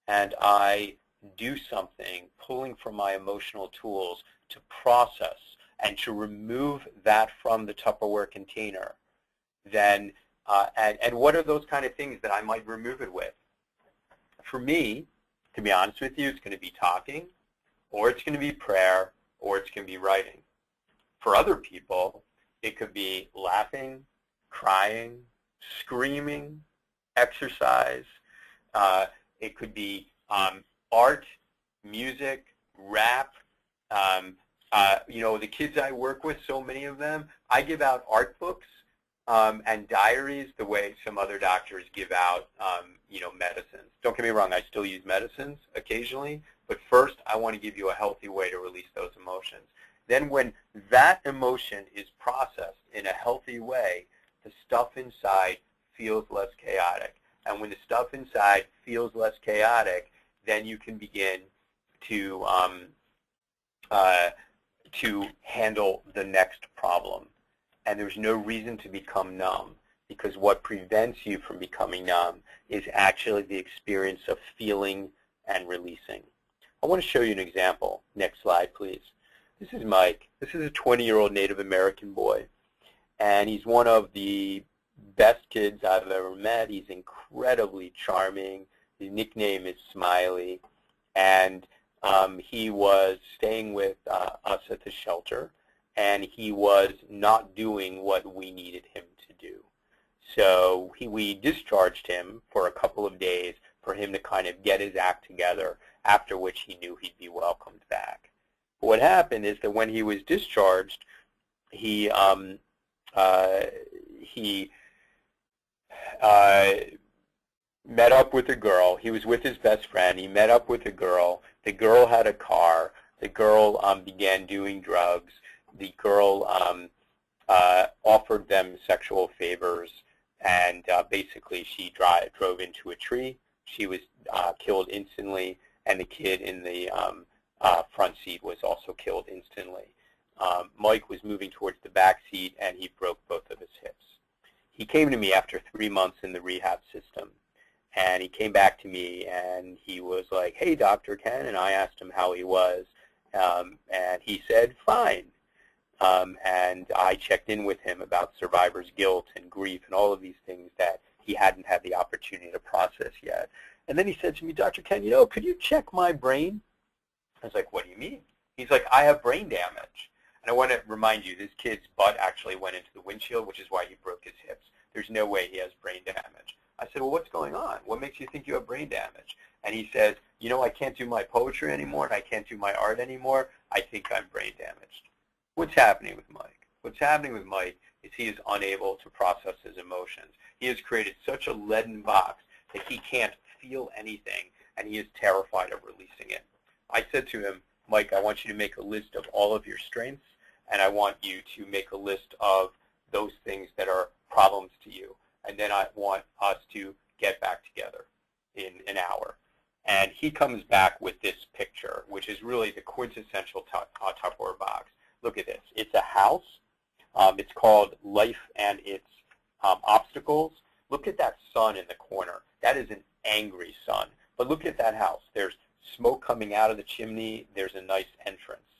and I do something, pulling from my emotional tools to process and to remove that from the Tupperware container. Then, and what are those kind of things that I might remove it with? For me, To be honest with you, it's going to be talking, or it's going to be prayer, or it's going to be writing. For other people, it could be laughing, crying, screaming, exercise. It could be art, music, rap. The kids I work with, so many of them, I give out art books and diaries the way some other doctors give out, medicines. Don't get me wrong, I still use medicines occasionally, but first I want to give you a healthy way to release those emotions. Then when that emotion is processed in a healthy way, the stuff inside feels less chaotic. And when the stuff inside feels less chaotic, then you can begin to handle the next problem. And there's no reason to become numb, because what prevents you from becoming numb is actually the experience of feeling and releasing. I want to show you an example. Next slide, please. This is Mike. This is a 20-year-old Native American boy, and he's one of the best kids I've ever met. He's incredibly charming. His nickname is Smiley, and he was staying with us at the shelter, and he was not doing what we needed him to do. So we discharged him for a couple of days for him to kind of get his act together, after which he knew he'd be welcomed back. But what happened is that when he was discharged, he met up with a girl. He was with his best friend. He met up with a girl. The girl had a car. The girl began doing drugs. The girl offered them sexual favors, and basically she drove into a tree. She was killed instantly, and the kid in the front seat was also killed instantly. Mike was moving towards the back seat, and he broke both of his hips. He came to me after 3 months in the rehab system, and he came back to me, and he was like, "Hey, Dr. Ken," and I asked him how he was, and he said, "Fine." And I checked in with him about survivor's guilt and grief and all of these things that he hadn't had the opportunity to process yet. And then he said to me, "Dr. Ken, could you check my brain?" I was like, "What do you mean?" He's like, "I have brain damage." And I want to remind you, this kid's butt actually went into the windshield, which is why he broke his hips. There's no way he has brain damage. I said, "Well, what's going on? What makes you think you have brain damage?" And he says, "I can't do my poetry anymore, and I can't do my art anymore. I think I'm brain damaged." What's happening with Mike? What's happening with Mike is he is unable to process his emotions. He has created such a leaden box that he can't feel anything, and he is terrified of releasing it. I said to him, "Mike, I want you to make a list of all of your strengths, and I want you to make a list of those things that are problems to you. And then I want us to get back together in an hour." And he comes back with this picture, which is really the quintessential Tupperware box. Look at this. It's a house. It's called Life and Its Obstacles. Look at that sun in the corner. That is an angry sun. But look at that house. There's smoke coming out of the chimney. There's a nice entrance.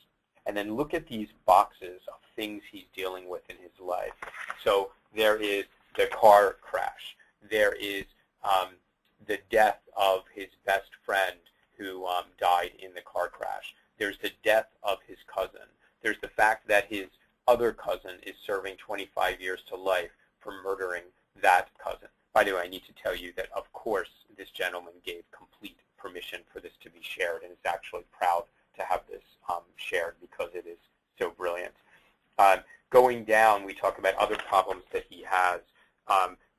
And then look at these boxes of things he's dealing with in his life. So there is the car crash. There is the death of his best friend who died in the car crash. There's the death of his cousin. There's the fact that his other cousin is serving 25 years to life for murdering that cousin. By the way, I need to tell you that, of course, this gentleman gave complete permission for this to be shared, and is actually proud to have this shared because it is so brilliant. Going down, we talk about other problems that he has,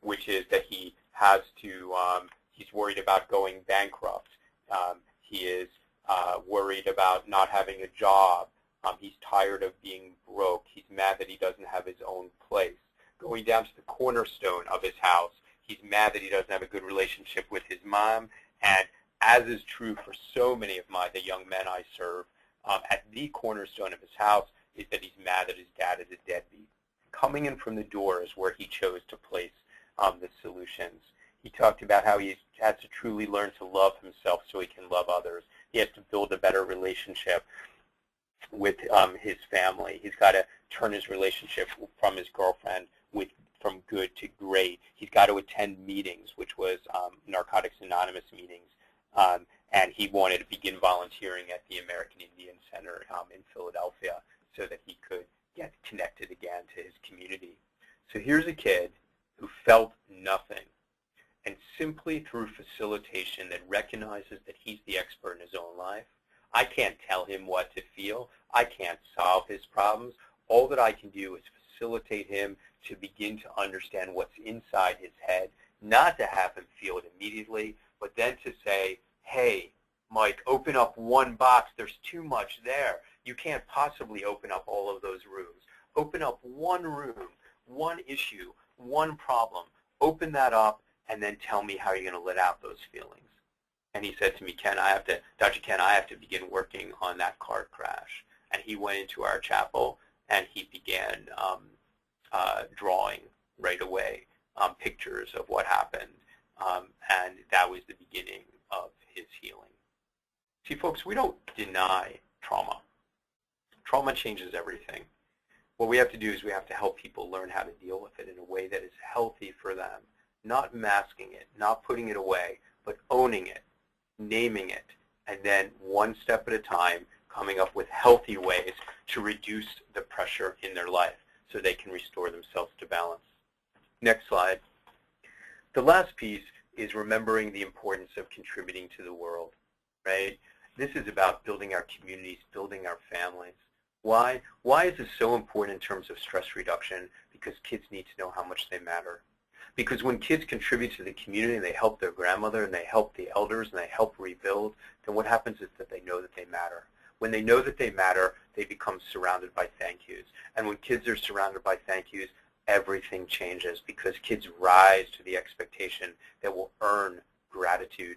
which is that he has to, he's worried about going bankrupt. He is worried about not having a job. He's tired of being broke. He's mad that he doesn't have his own place. Going down to the cornerstone of his house, he's mad that he doesn't have a good relationship with his mom. And as is true for so many of the young men I serve, at the cornerstone of his house is that he's mad that his dad is a deadbeat. Coming in from the door is where he chose to place the solutions. He talked about how he has to truly learn to love himself so he can love others. He has to build a better relationship with his family. He's got to turn his relationship from his girlfriend from good to great. He's got to attend meetings, which was Narcotics Anonymous meetings, and he wanted to begin volunteering at the American Indian Center in Philadelphia so that he could get connected again to his community. So here's a kid who felt nothing, and simply through facilitation that recognizes that he's the expert in his own life. I can't tell him what to feel. I can't solve his problems. All that I can do is facilitate him to begin to understand what's inside his head, not to have him feel it immediately, but then to say, hey, Mike, open up one box. There's too much there. You can't possibly open up all of those rooms. Open up one room, one issue, one problem. Open that up, and then tell me how you're going to let out those feelings. And he said to me, Dr. Ken, I have to begin working on that car crash. And he went into our chapel, and he began drawing right away pictures of what happened. And that was the beginning of his healing. See, folks, we don't deny trauma. Trauma changes everything. What we have to do is we have to help people learn how to deal with it in a way that is healthy for them, not masking it, not putting it away, but owning it, naming it, and then one step at a time coming up with healthy ways to reduce the pressure in their life so they can restore themselves to balance. Next slide. The last piece is remembering the importance of contributing to the world, right? This is about building our communities, building our families. Why? Why is this so important in terms of stress reduction? Because kids need to know how much they matter. Because when kids contribute to the community and they help their grandmother and they help the elders and they help rebuild, then what happens is that they know that they matter. When they know that they matter, they become surrounded by thank yous. And when kids are surrounded by thank yous, everything changes because kids rise to the expectation that will earn gratitude.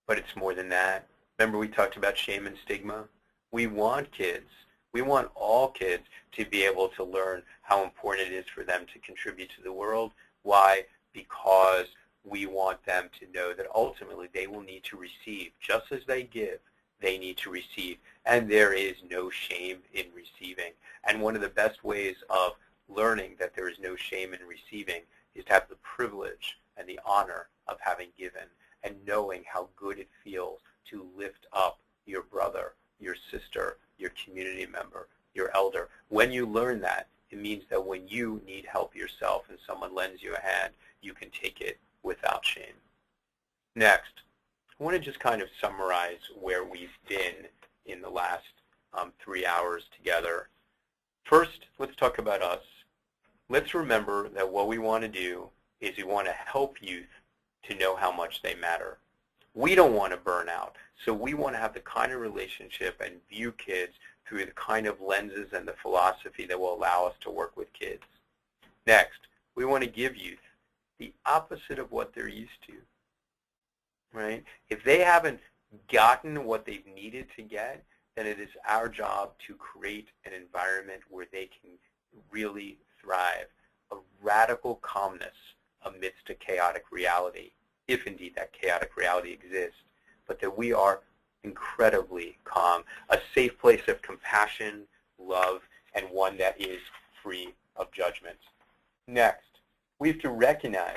But it's more than that. Remember we talked about shame and stigma? We want kids. We want all kids to be able to learn how important it is for them to contribute to the world. Why? Because we want them to know that ultimately they will need to receive. Just as they give, they need to receive. And there is no shame in receiving. And one of the best ways of learning that there is no shame in receiving is to have the privilege and the honor of having given and knowing how good it feels to lift up your brother, your sister, your community member, your elder. When you learn that, it means that when you need help yourself and someone lends you a hand, you can take it without shame. Next, I want to just kind of summarize where we've been in the last 3 hours together. First, let's talk about us. Let's remember that what we want to do is we want to help youth to know how much they matter. We don't want to burn out, so we want to have the kind of relationship and view kids through the kind of lenses and the philosophy that will allow us to work with kids. Next, we want to give youth the opposite of what they're used to, right? If they haven't gotten what they've needed to get, then it is our job to create an environment where they can really thrive, a radical calmness amidst a chaotic reality, if indeed that chaotic reality exists, but that we are incredibly calm, a safe place of compassion, love, and one that is free of judgment. Next, we have to recognize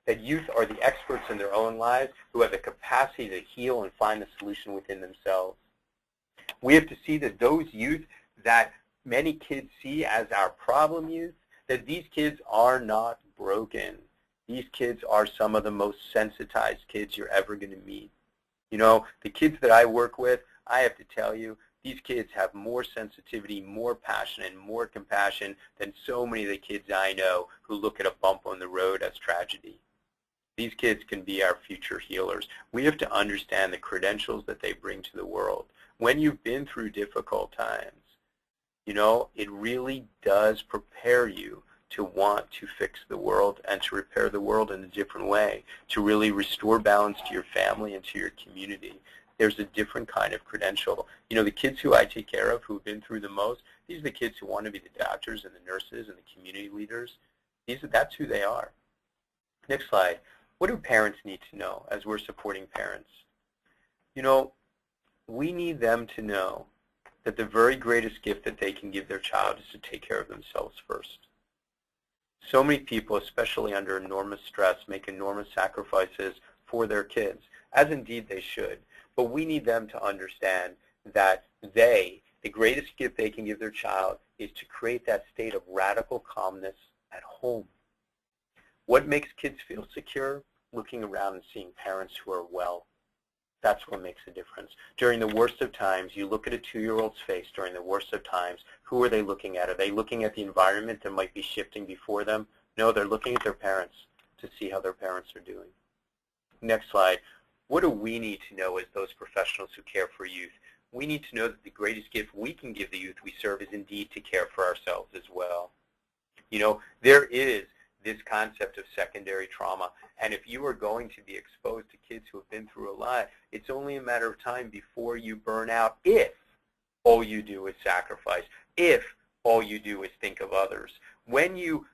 that youth are the experts in their own lives who have the capacity to heal and find the solution within themselves. We have to see that those youth that many kids see as our problem youth, that these kids are not broken. These kids are some of the most sensitized kids you're ever going to meet. You know, the kids that I work with, I have to tell you, these kids have more sensitivity, more passion, and more compassion than so many of the kids I know who look at a bump on the road as tragedy. These kids can be our future healers. We have to understand the credentials that they bring to the world. When you've been through difficult times, you know, it really does prepare you to want to fix the world and to repair the world in a different way, to really restore balance to your family and to your community. There's a different kind of credential. You know, the kids who I take care of who have been through the most, these are the kids who want to be the doctors and the nurses and the community leaders. That's who they are. Next slide. What do parents need to know as we're supporting parents? You know, we need them to know that the very greatest gift that they can give their child is to take care of themselves first. So many people, especially under enormous stress, make enormous sacrifices for their kids, as indeed they should. but we need them to understand that the greatest gift they can give their child is to create that state of radical calmness at home. What makes kids feel secure? Looking around and seeing parents who are well. That's what makes a difference. During the worst of times, you look at a 2-year-old's face during the worst of times, who are they looking at? Are they looking at the environment that might be shifting before them? No, they're looking at their parents to see how their parents are doing. Next slide. What do we need to know as those professionals who care for youth? We need to know that the greatest gift we can give the youth we serve is indeed to care for ourselves as well. You know, there is this concept of secondary trauma, and if you are going to be exposed to kids who have been through a lot, it's only a matter of time before you burn out if all you do is sacrifice, if all you do is think of others. When you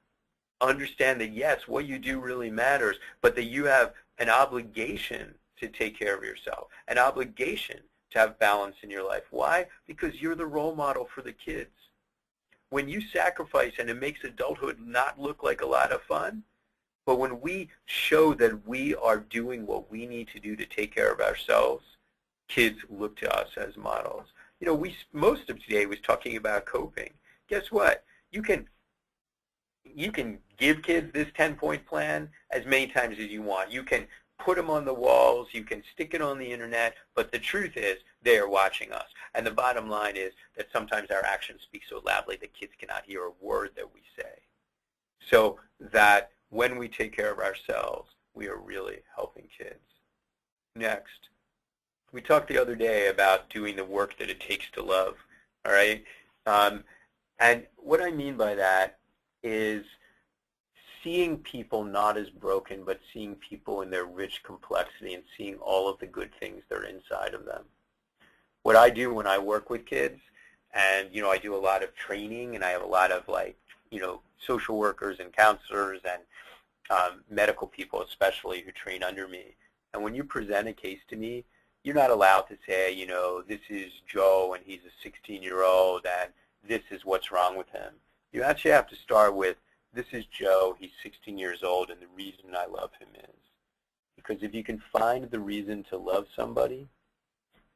understand that, yes, what you do really matters, but that you have an obligation to take care of yourself, an obligation to have balance in your life. Why? Because you're the role model for the kids. When you sacrifice and it makes adulthood not look like a lot of fun, but when we show that we are doing what we need to do to take care of ourselves, kids look to us as models. You know, most of today was talking about coping. Guess what? You can give kids this 10-point plan as many times as you want. You can put them on the walls, you can stick it on the internet, but the truth is they are watching us. And the bottom line is that sometimes our actions speak so loudly that kids cannot hear a word that we say. So that when we take care of ourselves, we are really helping kids. Next, we talked the other day about doing the work that it takes to love, all right? And what I mean by that is seeing people not as broken, but seeing people in their rich complexity and seeing all of the good things that are inside of them. What I do when I work with kids, and you know, I do a lot of training, and I have a lot of social workers and counselors and medical people especially who train under me. And when you present a case to me, you're not allowed to say, you know, this is Joe and he's a 16-year-old and this is what's wrong with him. You actually have to start with, this is Joe, he's 16 years old, and the reason I love him is. Because if you can find the reason to love somebody,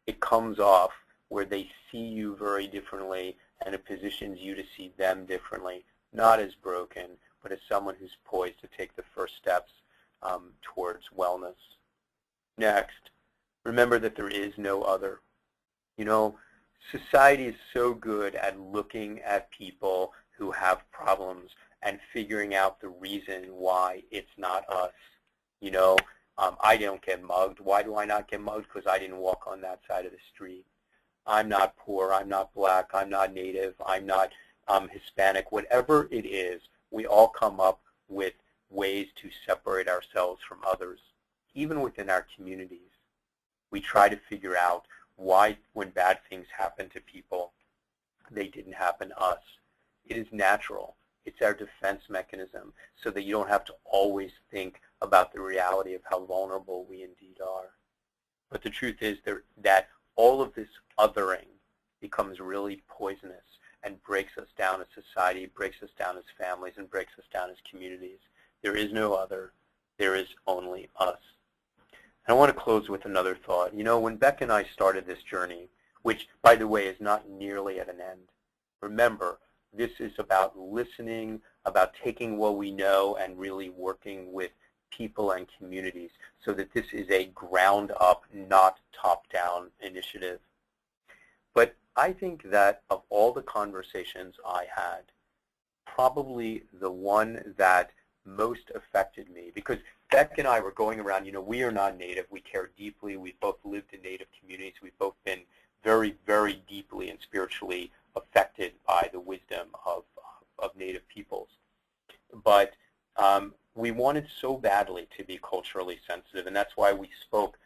it comes off where they see you very differently and it positions you to see them differently, not as broken, but as someone who's poised to take the first steps towards wellness. Next, remember that there is no other. You know, society is so good at looking at people who have problems and figuring out the reason why it's not us. You know, I don't get mugged. Why do I not get mugged? Because I didn't walk on that side of the street. I'm not poor. I'm not black. I'm not native. I'm not Hispanic. Whatever it is, we all come up with ways to separate ourselves from others, even within our communities. We try to figure out why, when bad things happen to people, they didn't happen to us. It is natural. It's our defense mechanism so that you don't have to always think about the reality of how vulnerable we indeed are. But the truth is that all of this othering becomes really poisonous and breaks us down as society, breaks us down as families, and breaks us down as communities. There is no other. There is only us. And I want to close with another thought. You know, when Beck and I started this journey, which, by the way, is not nearly at an end, remember, this is about listening, about taking what we know and really working with people and communities so that this is a ground-up, not top-down initiative. But I think that of all the conversations I had, probably the one that most affected me, because Beck and I were going around, you know, we are not Native. We care deeply. We've both lived in Native communities. We've both been very, very deeply and spiritually affected by the wisdom of Native peoples. But we wanted so badly to be culturally sensitive, and that's why we spoke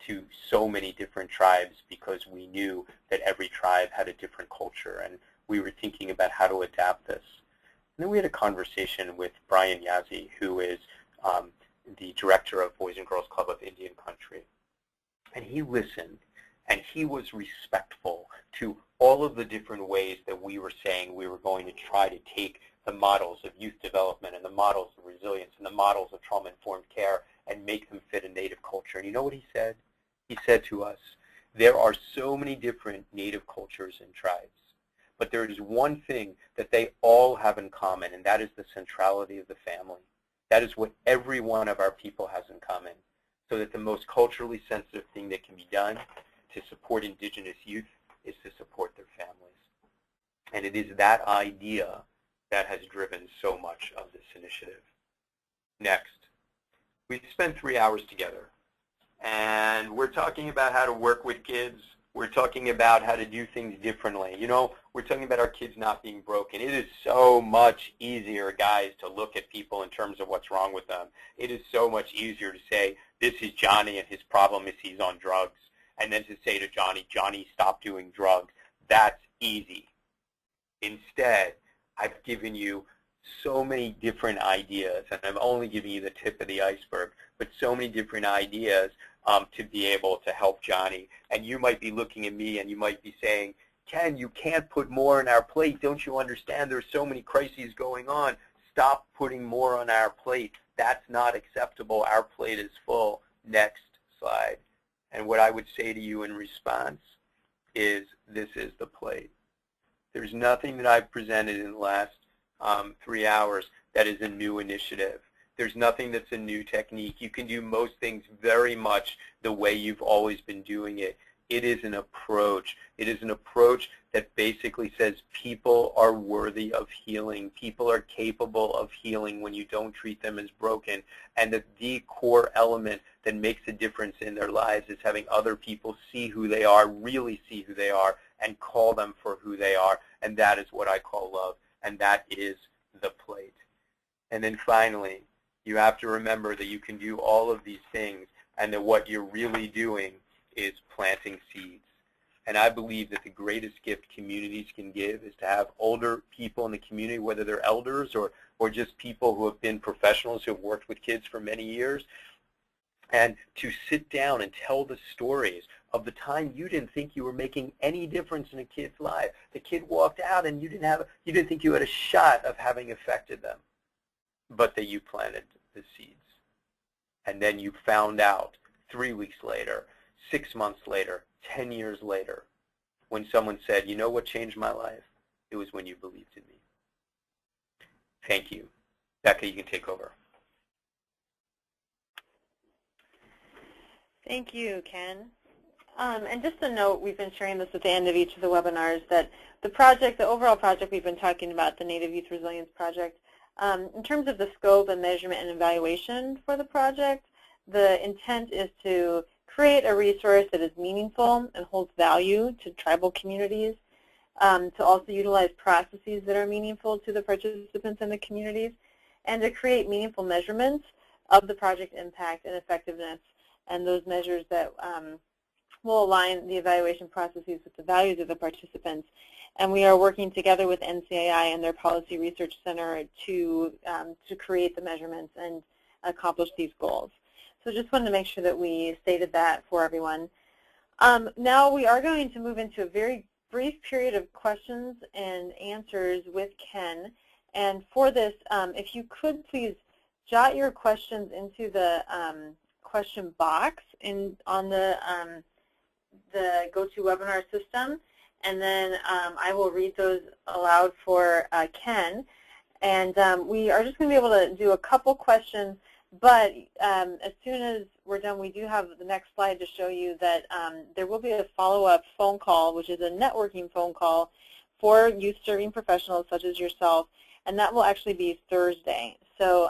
to so many different tribes, because we knew that every tribe had a different culture, and we were thinking about how to adapt this. And then we had a conversation with Brian Yazzie, who is the director of Boys and Girls Club of Indian Country. And he listened, and he was respectful to all of the different ways that we were saying we were going to try to take the models of youth development and the models of resilience and the models of trauma-informed care and make them fit a Native culture. And you know what he said? He said to us, there are so many different native cultures and tribes, but there is one thing that they all have in common, and that is the centrality of the family. That is what every one of our people has in common. So that the most culturally sensitive thing that can be done to support indigenous youth is to support their families. And it is that idea that has driven so much of this initiative. Next, we spent 3 hours together. And we're talking about how to work with kids. We're talking about how to do things differently. You know, we're talking about our kids not being broken. It is so much easier, guys, to look at people in terms of what's wrong with them. It is so much easier to say, this is Johnny and his problem is he's on drugs. And then to say to Johnny, Johnny, stop doing drugs. That's easy. Instead, I've given you so many different ideas, and I'm only giving you the tip of the iceberg, but so many different ideas to be able to help Johnny. And you might be looking at me and you might be saying, Ken, you can't put more on our plate. Don't you understand? There's so many crises going on. Stop putting more on our plate. That's not acceptable. Our plate is full. Next slide. And what I would say to you in response is, this is the plate. There's nothing that I've presented in the last 3 hours that is a new initiative. There's nothing that's a new technique. You can do most things very much the way you've always been doing it. It is an approach. It is an approach that basically says people are worthy of healing. People are capable of healing when you don't treat them as broken. And that the core element that makes a difference in their lives is having other people see who they are, really see who they are, and call them for who they are. And that is what I call love. And that is the plate. And then finally, you have to remember that you can do all of these things and that what you're really doing is planting seeds. And I believe that the greatest gift communities can give is to have older people in the community, whether they're elders or just people who have been professionals who have worked with kids for many years, and to sit down and tell the stories of the time you didn't think you were making any difference in a kid's life. The kid walked out and you didn't think you had a shot of having affected them, but that you planted the seeds. And then you found out 3 weeks later, 6 months later, 10 years later, when someone said, you know what changed my life? It was when you believed in me. Thank you. Becca, you can take over. Thank you, Ken. And just a note, we've been sharing this at the end of each of the webinars, that the project, the overall project we've been talking about, the Native Youth Resilience Project, in terms of the scope and measurement and evaluation for the project, the intent is to create a resource that is meaningful and holds value to tribal communities, to also utilize processes that are meaningful to the participants in the communities, and to create meaningful measurements of the project impact and effectiveness, and those measures that will align the evaluation processes with the values of the participants. And we are working together with NCAI and their Policy Research Center to create the measurements and accomplish these goals. So just wanted to make sure that we stated that for everyone. Now we are going to move into a very brief period of questions and answers with Ken. And for this, if you could please jot your questions into the question box on the GoToWebinar system, and then I will read those aloud for Ken. And we are just going to be able to do a couple questions, but as soon as we're done, we do have the next slide to show you that there will be a follow-up phone call, which is a networking phone call for youth serving professionals such as yourself, and that will actually be Thursday. So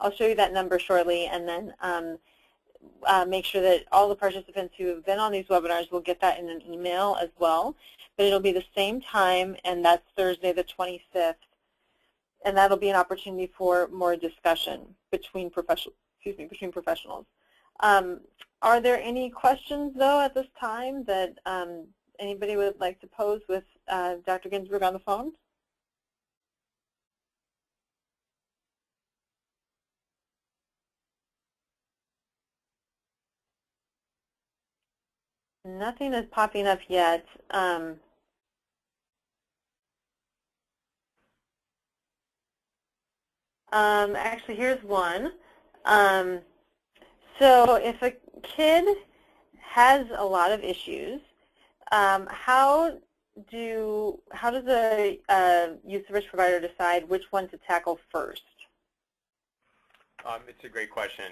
I'll show you that number shortly, and then make sure that all the participants who have been on these webinars will get that in an email as well. But it'll be the same time, and that's Thursday the 25th, and that'll be an opportunity for more discussion between professionals. Are there any questions, though, at this time that anybody would like to pose with Dr. Ginsberg on the phone? Nothing is popping up yet. Actually, here's one. So if a kid has a lot of issues. How does a youth service provider decide which one to tackle first? It's a great question.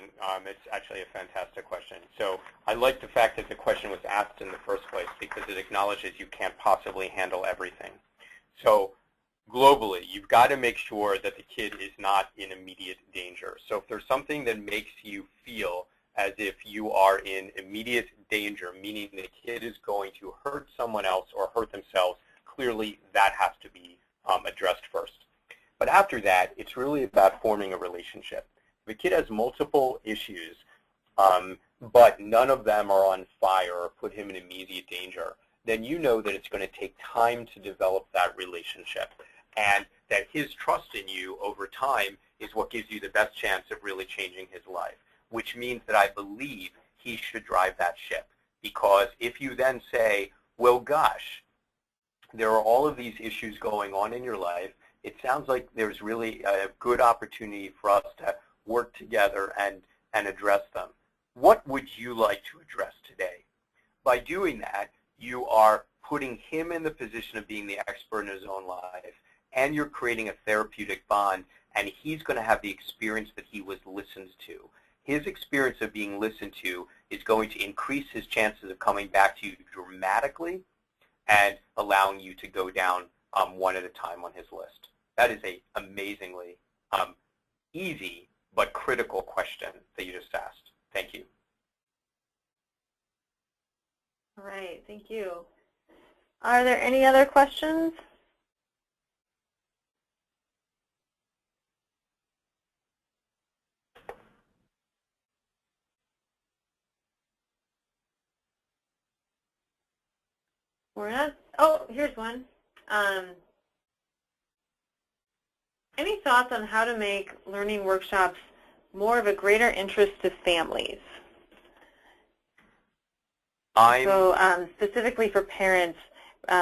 It's actually a fantastic question. So I like the fact that the question was asked in the first place because it acknowledges you can't possibly handle everything. So globally, you've got to make sure that the kid is not in immediate danger. So if there's something that makes you feel as if you are in immediate danger, meaning the kid is going to hurt someone else or hurt themselves, clearly that has to be addressed first. But after that, it's really about forming a relationship. If a kid has multiple issues, but none of them are on fire or put him in immediate danger, then you know that it's going to take time to develop that relationship, and that his trust in you over time is what gives you the best chance of really changing his life, which means that I believe he should drive that ship. Because if you then say, well, gosh, there are all of these issues going on in your life, it sounds like there's really a good opportunity for us to work together and address them. What would you like to address today? By doing that, you are putting him in the position of being the expert in his own life, and you're creating a therapeutic bond, and he's going to have the experience that he was listened to. His experience of being listened to is going to increase his chances of coming back to you dramatically and allowing you to go down one at a time on his list. That is an amazingly easy but critical question that you just asked. Thank you. All right, thank you. Are there any other questions? We're not, oh, here's one. Any thoughts on how to make learning workshops more of a greater interest to families? So specifically for parents,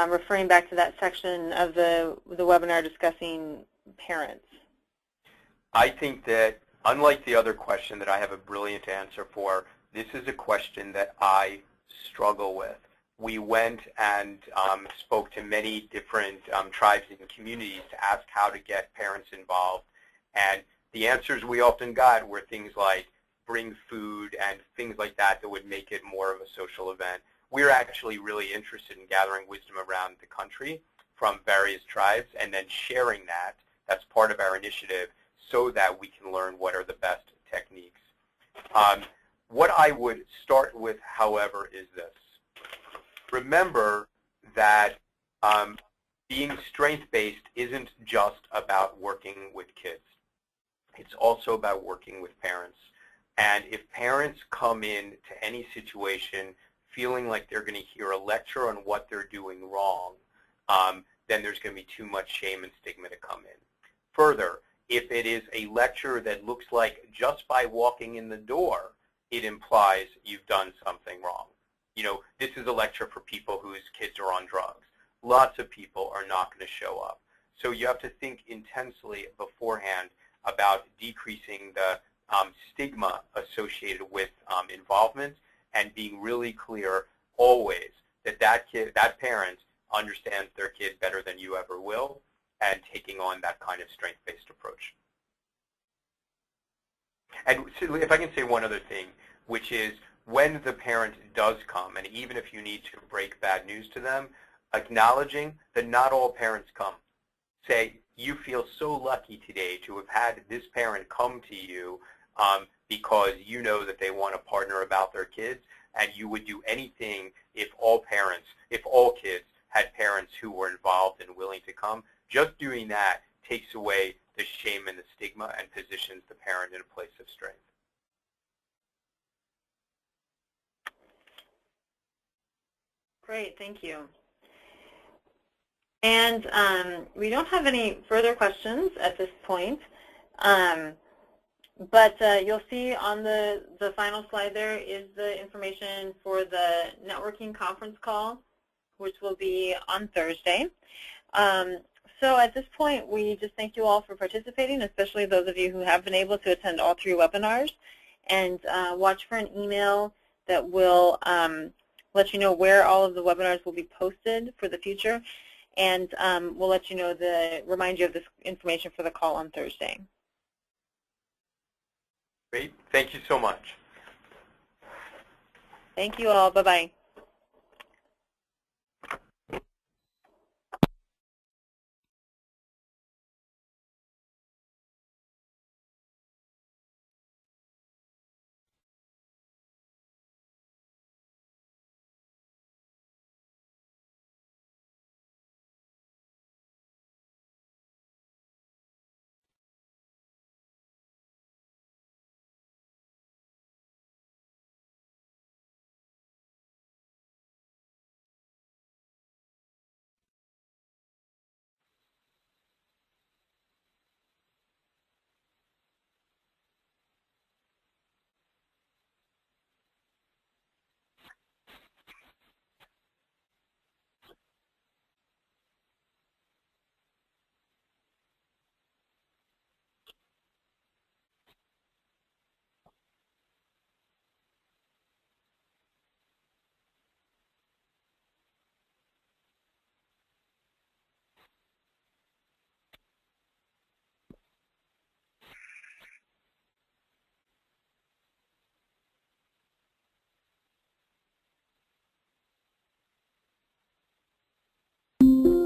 referring back to that section of the webinar discussing parents. I think that, unlike the other question that I have a brilliant answer for, this is a question that I struggle with. We went and spoke to many different tribes and communities to ask how to get parents involved. And the answers we often got were things like bring food and things like that that would make it more of a social event. We're actually really interested in gathering wisdom around the country from various tribes and then sharing that. That's part of our initiative so that we can learn what are the best techniques. What I would start with, however, is this. Remember that being strength-based isn't just about working with kids. It's also about working with parents. And if parents come in to any situation feeling like they're going to hear a lecture on what they're doing wrong, then there's going to be too much shame and stigma to come in. Further, if it is a lecture that looks like just by walking in the door, it implies you've done something wrong. You know, this is a lecture for people whose kids are on drugs. Lots of people are not going to show up. So you have to think intensely beforehand about decreasing the stigma associated with involvement and being really clear always that that parent understands their kid better than you ever will, and taking on that kind of strength-based approach. And so if I can say one other thing, which is when the parent does come, and even if you need to break bad news to them, acknowledging that not all parents come. Say, you feel so lucky today to have had this parent come to you because you know that they want to partner about their kids, and you would do anything if all kids had parents who were involved and willing to come. Just doing that takes away the shame and the stigma and positions the parent in a place of strength. Great, thank you. And we don't have any further questions at this point, but you'll see on the final slide there is the information for the networking conference call, which will be on Thursday. So at this point, we just thank you all for participating, especially those of you who have been able to attend all 3 webinars, and watch for an email that will let you know where all of the webinars will be posted for the future, and we'll let you know remind you of this information for the call on Thursday. Great. Thank you so much. Thank you all. Bye-bye.